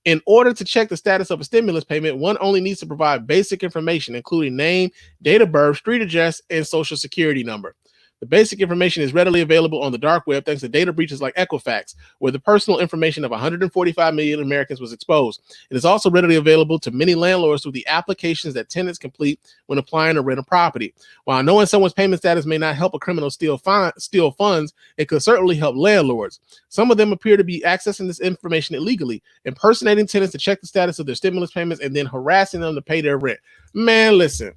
In order to check the status of a stimulus payment, one only needs to provide basic information, including name, date of birth, street address, and social security number. The basic information is readily available on the dark web thanks to data breaches like Equifax, where the personal information of 145 million Americans was exposed. It is also readily available to many landlords through the applications that tenants complete when applying to rent a property. While knowing someone's payment status may not help a criminal steal funds, it could certainly help landlords. Some of them appear to be accessing this information illegally, impersonating tenants to check the status of their stimulus payments and then harassing them to pay their rent. Man, listen.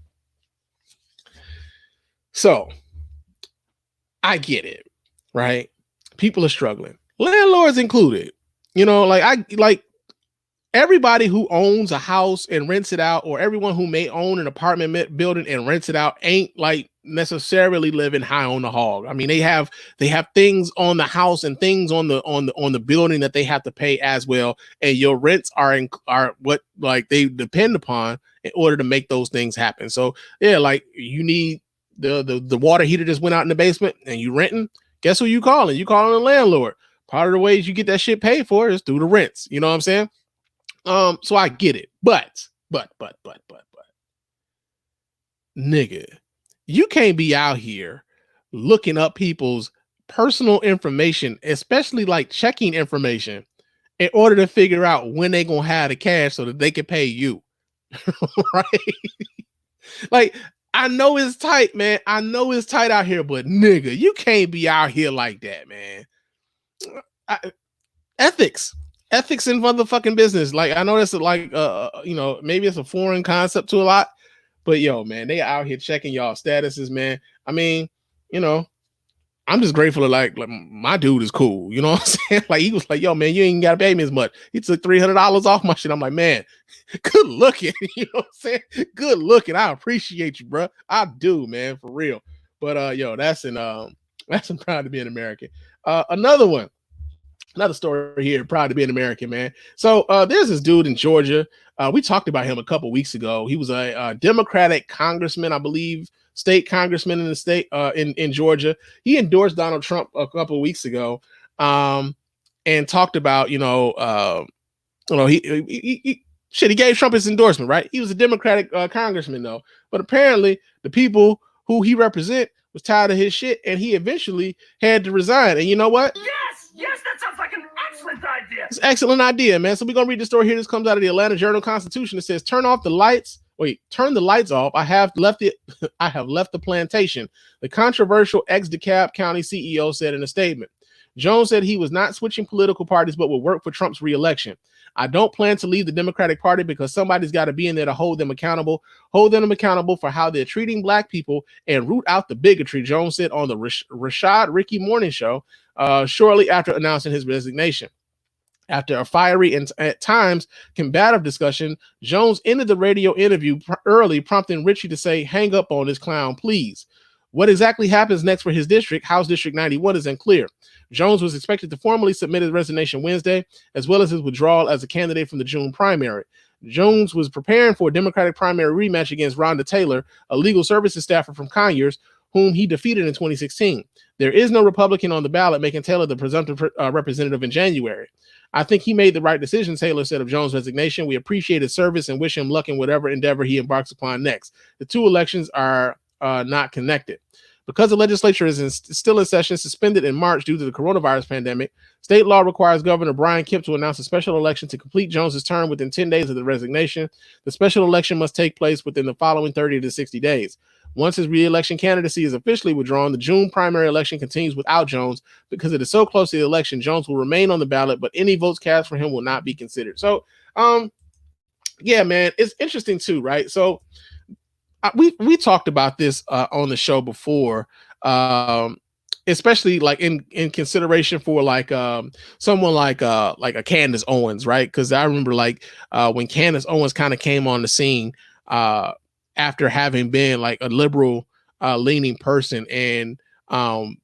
So, I get it, right? People are struggling, landlords included. You know, like everybody who owns a house and rents it out, or everyone who may own an apartment building and rents it out, ain't like necessarily living high on the hog. I mean, they have things on the house and things on the building that they have to pay as well, and your rents are what like they depend upon in order to make those things happen. So yeah, like you need the water heater just went out in the basement and you renting. Guess who you calling? You calling the landlord. Part of the ways you get that shit paid for is through the rents. You know what I'm saying? So I get it, but nigga, you can't be out here looking up people's personal information, especially like checking information, in order to figure out when they gonna have the cash so that they can pay you. Right? Like, I know it's tight, man. I know it's tight out here, but nigga, you can't be out here like that, man. Ethics in motherfucking business. Like, I know that's like, you know, maybe it's a foreign concept to a lot, but yo, man, they out here checking y'all statuses, man. I mean, you know, I'm just grateful to like my dude is cool. You know what I'm saying? Like, he was like, yo, man, you ain't got to pay me as much. He took $300 off my shit. I'm like, man, good looking. You know what I'm saying? Good looking. I appreciate you, bro. I do, man, for real. But yo, that's I'm proud to be an American. Another story here, proud to be an American, man. So there's this dude in Georgia. We talked about him a couple weeks ago. He was a Democratic congressman, I believe, state congressman in the state in Georgia. He endorsed Donald Trump a couple of weeks ago, and talked about, he gave Trump his endorsement, right? He was a Democratic congressman though, but apparently the people who he represent was tired of his shit, and he eventually had to resign. And you know what? Yes, that sounds like an excellent idea. It's an excellent idea, man. So we're gonna read the story here. This comes out of the Atlanta Journal-Constitution. It says, turn the lights off. I have left the plantation. The controversial ex-DeKalb County CEO said in a statement. Jones said he was not switching political parties, but would work for Trump's reelection. I don't plan to leave the Democratic Party because somebody's got to be in there to hold them accountable for how they're treating Black people and root out the bigotry, Jones said on the Rashad Ricky Morning Show shortly after announcing his resignation. After a fiery and at times combative discussion, Jones ended the radio interview early, prompting Richie to say, hang up on this clown, please. What exactly happens next for his district, House District 91, is unclear. Jones was expected to formally submit his resignation Wednesday, as well as his withdrawal as a candidate from the June primary. Jones was preparing for a Democratic primary rematch against Rhonda Taylor, a legal services staffer from Conyers, whom he defeated in 2016. There is no Republican on the ballot, making Taylor the presumptive representative in January. I think he made the right decision, Taylor said of Jones' resignation. We appreciate his service and wish him luck in whatever endeavor he embarks upon next. The two elections are not connected. Because the legislature is still in session, suspended in March due to the coronavirus pandemic, state law requires Governor Brian Kemp to announce a special election to complete Jones's term within 10 days of the resignation. The special election must take place within the following 30 to 60 days. Once his re-election candidacy is officially withdrawn, the June primary election continues without Jones. Because it is so close to the election, Jones will remain on the ballot, but any votes cast for him will not be considered. So, yeah, man, it's interesting too, right? So, we talked about this on the show before, especially like in consideration for like someone like a Candace Owens, right? Because I remember like when Candace Owens kind of came on the scene after having been like a liberal leaning person and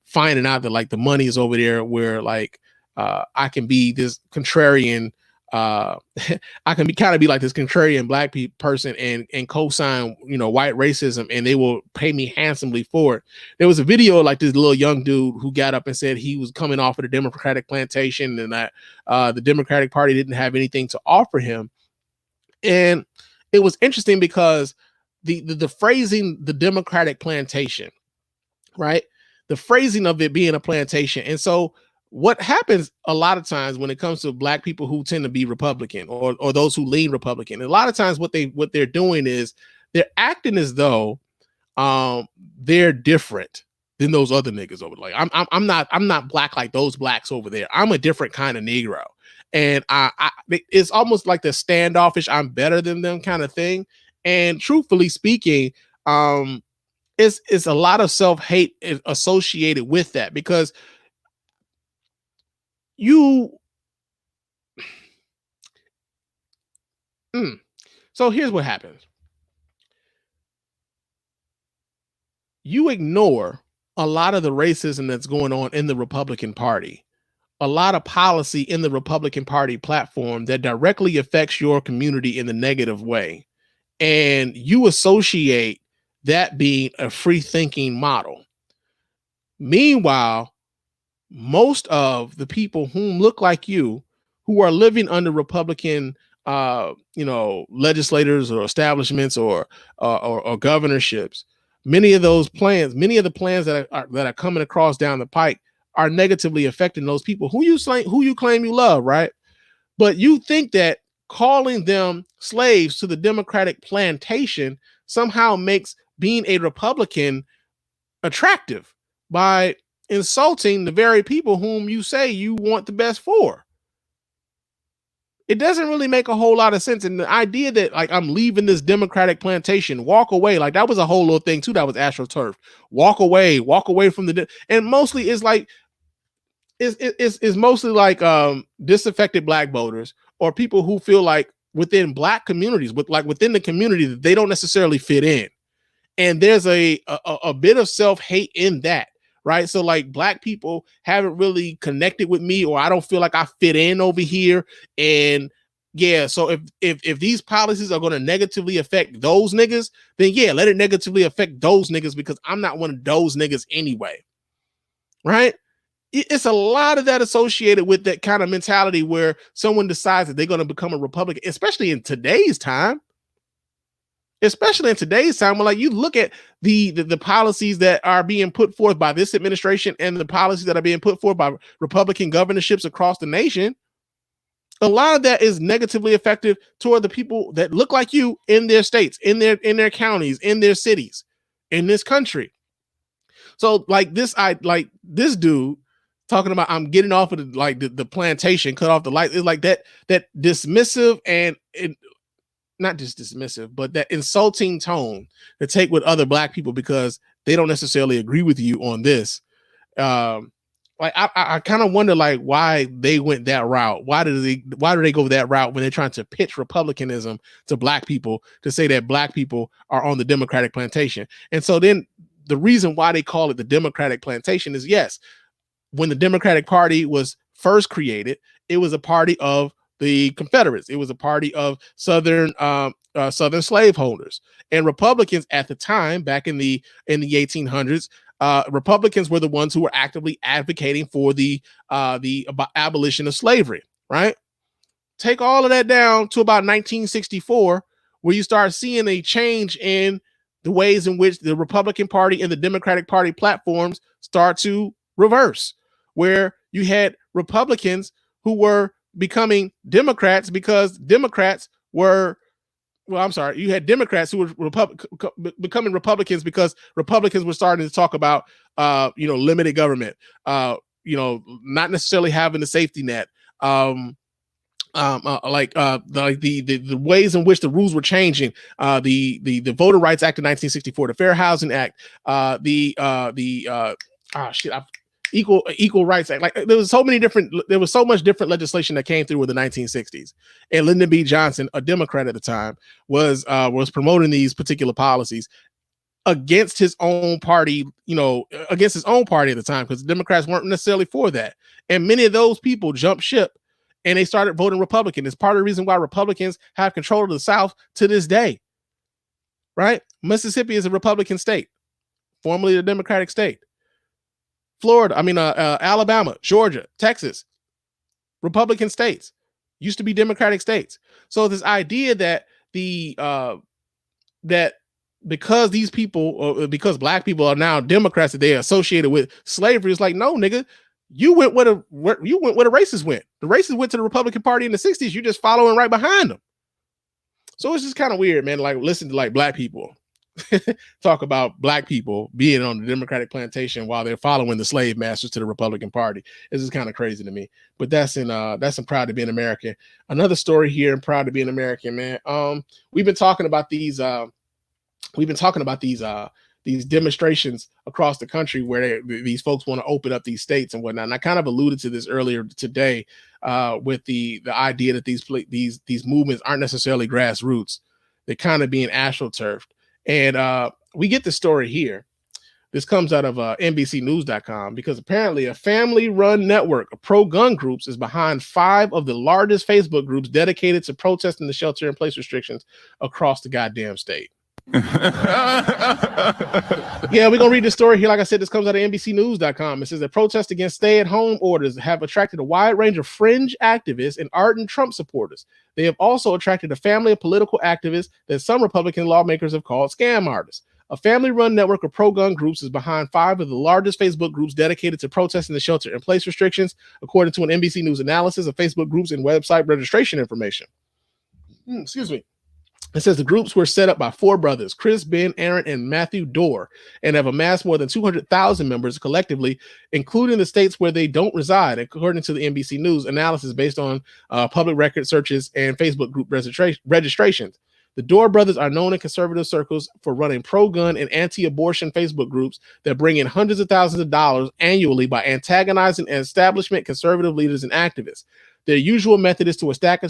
finding out that like the money is over there where like I can be this contrarian. I can be like this contrarian Black person and co-sign, white racism, and they will pay me handsomely for it. There was a video of like this little young dude who got up and said he was coming off of the Democratic plantation and that the Democratic Party didn't have anything to offer him. And it was interesting because the phrasing, the Democratic plantation, right? the phrasing of it being a plantation. And so what happens a lot of times when it comes to black people who tend to be Republican or those who lean Republican, a lot of times what they're doing is they're acting as though they're different than those other niggas over there. Like I'm not black like those blacks over there. I'm a different kind of Negro. And it's almost like the standoffish, I'm better than them kind of thing. And truthfully speaking, it's a lot of self-hate associated with that, because so here's what happens. You ignore a lot of the racism that's going on in the Republican Party, a lot of policy in the Republican Party platform that directly affects your community in the negative way. And you associate that being a free thinking model. Meanwhile, most of the people whom look like you, who are living under Republican legislators or establishments or governorships, many of the plans that are coming across down the pike are negatively affecting those people who you claim you love, right? But you think that calling them slaves to the Democratic plantation somehow makes being a Republican attractive by insulting the very people whom you say you want the best for. It doesn't really make a whole lot of sense. And the idea that like I'm leaving this Democratic plantation, walk away, like that was a whole little thing too. That was AstroTurf. Walk away from and mostly it's like it's mostly like disaffected black voters or people who feel like within black communities, within the community that they don't necessarily fit in. And there's a bit of self-hate in that, right? So like black people haven't really connected with me, or I don't feel like I fit in over here. And yeah, so if these policies are going to negatively affect those niggas, then yeah, let it negatively affect those niggas because I'm not one of those niggas anyway, right? It's a lot of that associated with that kind of mentality where someone decides that they're going to become a Republican, especially in today's time. When like you look at the policies that are being put forth by this administration and the policies that are being put forth by Republican governorships across the nation, a lot of that is negatively effective toward the people that look like you in their states, in their counties, in their cities, in this country. So like this dude talking about I'm getting off of the plantation, cut off the light. It's like that dismissive and not just dismissive, but that insulting tone to take with other black people because they don't necessarily agree with you on this. Like I kind of wonder like why they went that route. Why do they go that route when they're trying to pitch republicanism to black people to say that black people are on the Democratic plantation? And so then the reason why they call it the Democratic plantation is, yes, when the Democratic Party was first created, it was a party of the Confederates. It was a party of Southern slaveholders, and Republicans at the time, back in the 1800s, Republicans were the ones who were actively advocating for the abolition of slavery. Right? Take all of that down to about 1964, where you start seeing a change in the ways in which the Republican Party and the Democratic Party platforms start to reverse, where you had Republicans who were becoming Democrats because Democrats were, you had Democrats who were becoming Republicans because Republicans were starting to talk about, limited government, not necessarily having a safety net, the ways in which the rules were changing, the Voter Rights Act of 1964, the Fair Housing Act, Equal Rights Act. Like there was so much different legislation that came through with the 1960s. And Lyndon B. Johnson, a Democrat at the time, was promoting these particular policies against his own party, against his own party at the time, because the Democrats weren't necessarily for that. And many of those people jumped ship and they started voting Republican. It's part of the reason why Republicans have control of the South to this day. Right? Mississippi is a Republican state, formerly a Democratic state. Alabama, Georgia, Texas, Republican states, used to be Democratic states. So this idea that because these people, because black people are now Democrats, that they are associated with slavery. It's like, no, nigga, you went where the racists went. The racists went to the Republican Party in the 60s. You're just following right behind them. So it's just kind of weird, man. Like, listen to like black people talk about black people being on the Democratic plantation while they're following the slave masters to the Republican Party. This is kind of crazy to me. But that's in Proud to Be an American. Another story here in Proud to Be an American, man. We've been talking about these these demonstrations across the country where these folks want to open up these states and whatnot. And I kind of alluded to this earlier today with the idea that these movements aren't necessarily grassroots. They're kind of being astroturfed. And we get the story here. This comes out of NBCnews.com because apparently a family-run network of pro-gun groups is behind 5 of the largest Facebook groups dedicated to protesting the shelter-in-place restrictions across the goddamn state. Yeah, we're gonna read the story here. Like I said, this comes out of NBCnews.com. It says that protests against stay-at-home orders have attracted a wide range of fringe activists and ardent Trump supporters. They have also attracted a family of political activists that some Republican lawmakers have called scam artists. A family-run network of pro-gun groups is behind 5 of the largest Facebook groups dedicated to protesting the shelter-in-place restrictions, according to an NBC News analysis of Facebook groups and website registration information. Excuse me. It says the groups were set up by 4 brothers, Chris, Ben, Aaron, and Matthew Dorr, and have amassed more than 200,000 members collectively, including the states where they don't reside, according to the NBC News analysis based on public record searches and Facebook group registrations. The Dorr brothers are known in conservative circles for running pro-gun and anti-abortion Facebook groups that bring in hundreds of thousands of dollars annually by antagonizing establishment conservative leaders and activists. Their usual method is to attack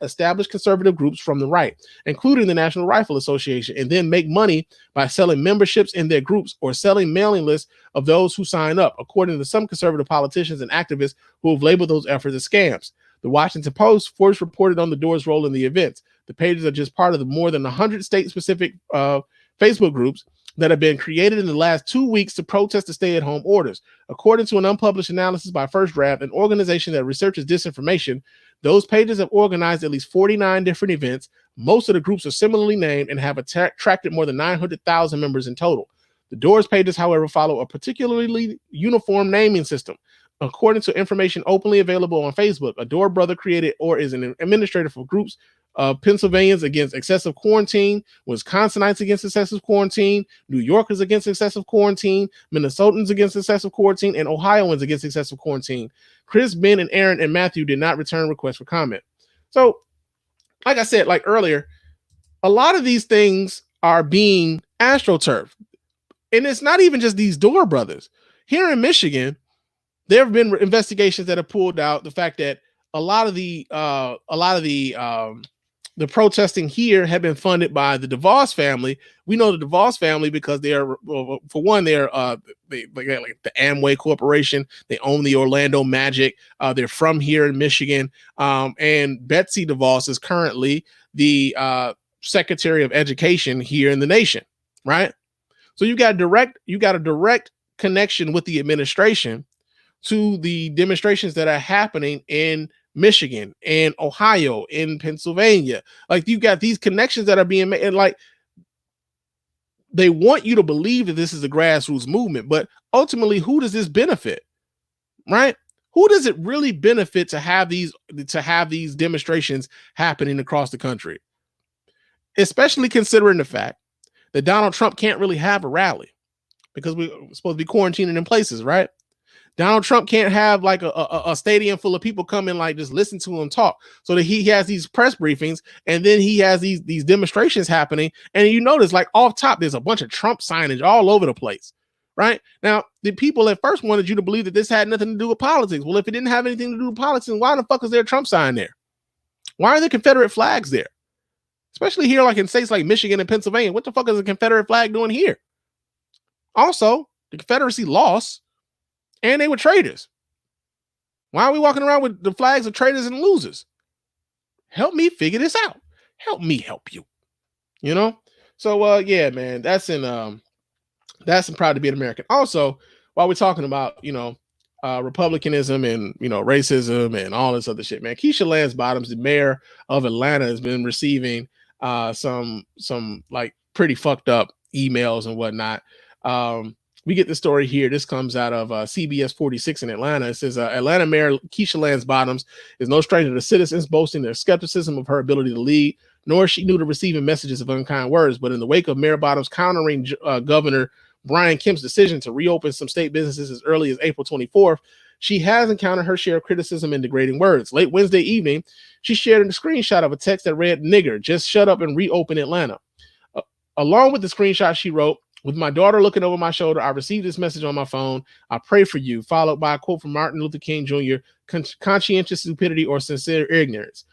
established conservative groups from the right, including the National Rifle Association, and then make money by selling memberships in their groups or selling mailing lists of those who sign up, according to some conservative politicians and activists who have labeled those efforts as scams. The Washington Post first reported on the Doors' role in the events. The pages are just part of the more than 100 state-specific Facebook groups that have been created in the last 2 weeks to protest the stay-at-home orders. According to an unpublished analysis by First Draft, an organization that researches disinformation, those pages have organized at least 49 different events. Most of the groups are similarly named and have attracted more than 900,000 members in total. The Doors pages, however, follow a particularly uniform naming system. According to information openly available on Facebook, a Dorr brother created or is an administrator for groups Pennsylvanians against excessive quarantine, Wisconsinites against excessive quarantine, New Yorkers against excessive quarantine, Minnesotans against excessive quarantine, and Ohioans against excessive quarantine. Chris, Ben, and Aaron and Matthew did not return requests for comment. So, like I said, like earlier, a lot of these things are being astroturfed. And it's not even just these Dorr brothers. Here in Michigan, there have been investigations that have pulled out the fact that a lot of the protesting here have been funded by the DeVos family. We know the DeVos family because they are, well, for one, they're like the Amway Corporation. They own the Orlando Magic. They're from here in Michigan. And Betsy DeVos is currently the Secretary of Education here in the nation, right? So you got a direct connection with the administration to the demonstrations that are happening in Michigan and Ohio, in Pennsylvania. Like, you got these connections that are being made, and like they want you to believe that this is a grassroots movement, but ultimately, who does this benefit? Right? Who does it really benefit to have these demonstrations happening across the country? Especially considering the fact that Donald Trump can't really have a rally because we're supposed to be quarantining in places, right? Donald Trump can't have like a stadium full of people come in, like just listen to him talk. So that he has these press briefings and then he has these demonstrations happening. And you notice, like, off top, there's a bunch of Trump signage all over the place, right? Now, the people at first wanted you to believe that this had nothing to do with politics. Well, if it didn't have anything to do with politics, why the fuck is there a Trump sign there? Why are there Confederate flags there? Especially here, like in states like Michigan and Pennsylvania. What the fuck is a Confederate flag doing here? Also, the Confederacy lost. And they were traitors. Why are we walking around with the flags of traitors and losers? Help me figure this out. Help me help you. You know? So yeah, man, that's in Proud to Be an American. Also, while we're talking about, Republicanism and, racism and all this other shit, man, Keisha Lance Bottoms, the mayor of Atlanta, has been receiving some like pretty fucked up emails and whatnot. We get the story here. This comes out of CBS 46 in Atlanta. It says Atlanta Mayor Keisha Lance Bottoms is no stranger to citizens boasting their skepticism of her ability to lead, nor is she new to receiving messages of unkind words. But in the wake of Mayor Bottoms countering Governor Brian Kemp's decision to reopen some state businesses as early as April 24th, she has encountered her share of criticism and degrading words. Late Wednesday evening, she shared a screenshot of a text that read, "Nigger, just shut up and reopen Atlanta." Along with the screenshot, she wrote, "With my daughter looking over my shoulder, I received this message on my phone. I pray for you," followed by a quote from Martin Luther King Jr., "Conscientious stupidity or sincere ignorance."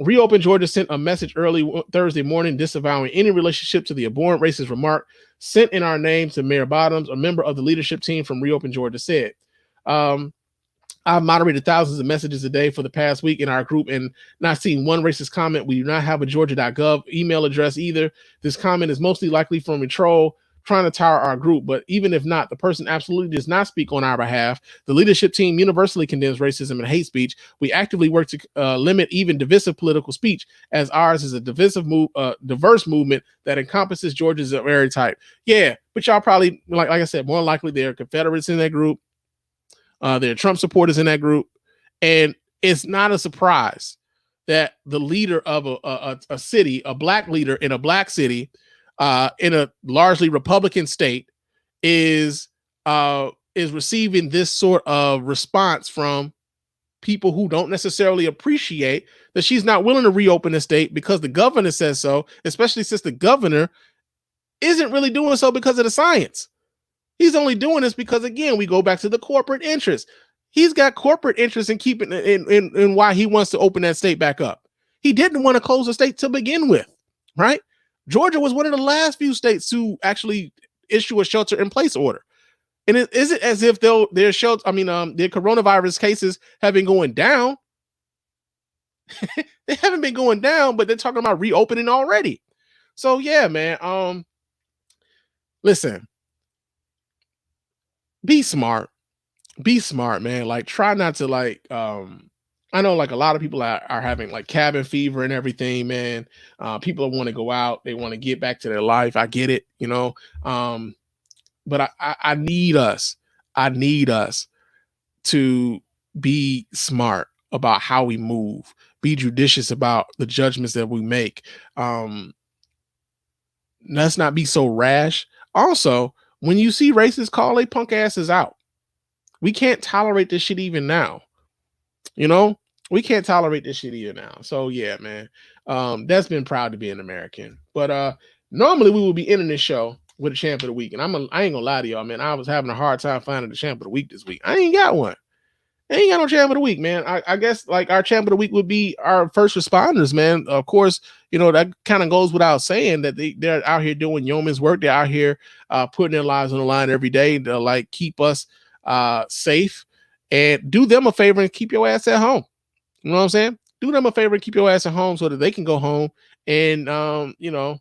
Reopen Georgia sent a message early Thursday morning disavowing any relationship to the abhorrent racist remark sent in our name to Mayor Bottoms. A member of the leadership team from Reopen Georgia said, "I've moderated thousands of messages a day for the past week in our group and not seen one racist comment. We do not have a georgia.gov email address either. This comment is mostly likely from a troll trying to tower our group, but even if not, the person absolutely does not speak on our behalf. The leadership team universally condemns racism and hate speech. We actively work to limit even divisive political speech, as ours is a diverse movement that encompasses Georgia's very type." Yeah, but y'all probably, like I said, more likely they're Confederates in that group. There are Trump supporters in that group. And it's not a surprise that the leader of a city, a black leader in a black city, in a largely Republican state, is receiving this sort of response from people who don't necessarily appreciate that she's not willing to reopen the state because the governor says so, especially since the governor isn't really doing so because of the science. He's only doing this because, again, we go back to the corporate interest. He's got corporate interest in keeping in why he wants to open that state back up. He didn't want to close the state to begin with, right? Georgia was one of the last few states to actually issue a shelter-in-place order. And is it as if their coronavirus cases have been going down? They haven't been going down, but they're talking about reopening already. So yeah, man. Listen. Be smart, man. Like, try not to I know like a lot of people are having like cabin fever and everything, man. People want to go out. They want to get back to their life. I get it, you know. But I need us to be smart about how we move, be judicious about the judgments that we make. Let's not be so rash. Also, when you see racists, call they punk asses out. We can't tolerate this shit even now. You know, we can't tolerate this shit even now. So yeah, man, that's been proud to be an American. But normally we would be ending this show with a champ of the week, and I ain't gonna lie to y'all, man. I was having a hard time finding the champ of the week this week. I ain't got one. I ain't got no champ of the week, man. I guess like our champ of the week would be our first responders, man. Of course, you know, that kind of goes without saying that they're out here doing yeoman's work. They're out here putting their lives on the line every day to like keep us safe, and do them a favor and keep your ass at home. You know what I'm saying? Do them a favor and keep your ass at home so that they can go home and you know,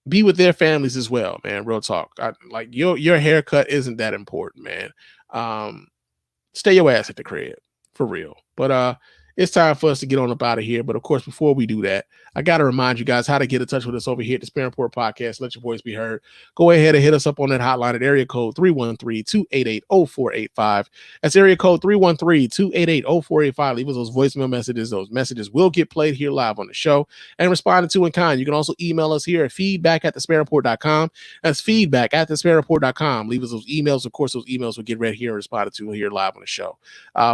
be with their families as well, man. Real talk. Like your haircut isn't that important, man. Stay your ass at the crib, for real. But it's time for us to get on up out of here. But of course, before we do that, I got to remind you guys how to get in touch with us over here at the Spann Report Podcast. Let your voice be heard. Go ahead and hit us up on that hotline at area code 313-288-0485. That's area code 313-288-0485. Leave us those voicemail messages. Those messages will get played here live on the show and responded to in kind. You can also email us here at feedback@thespannreport.com. That's feedback@thespannreport.com. Leave us those emails. Of course, those emails will get read here and responded to here live on the show.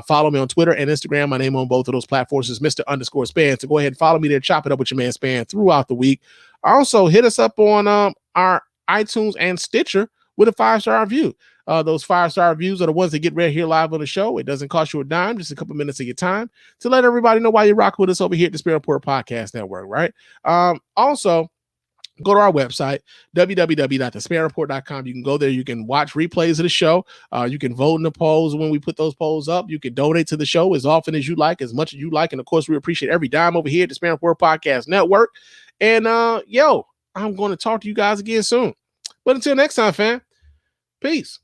Follow me on Twitter and Instagram. My name on both of those platforms is Mr._Spann. So go ahead and follow me there. Chop it up with your man Spann throughout the week. Also, hit us up on our iTunes and Stitcher with a 5-star review. Those 5-star reviews are the ones that get read here live on the show. It doesn't cost you a dime, just a couple minutes of your time to let everybody know why you rock with us over here at the Spann Report Podcast Network, right? Also, go to our website, www.thespannreport.com. You can go there. You can watch replays of the show. You can vote in the polls when we put those polls up. You can donate to the show as often as you like, as much as you like. And of course, we appreciate every dime over here at the Spann Report Podcast Network. And I'm going to talk to you guys again soon. But until next time, fam, peace.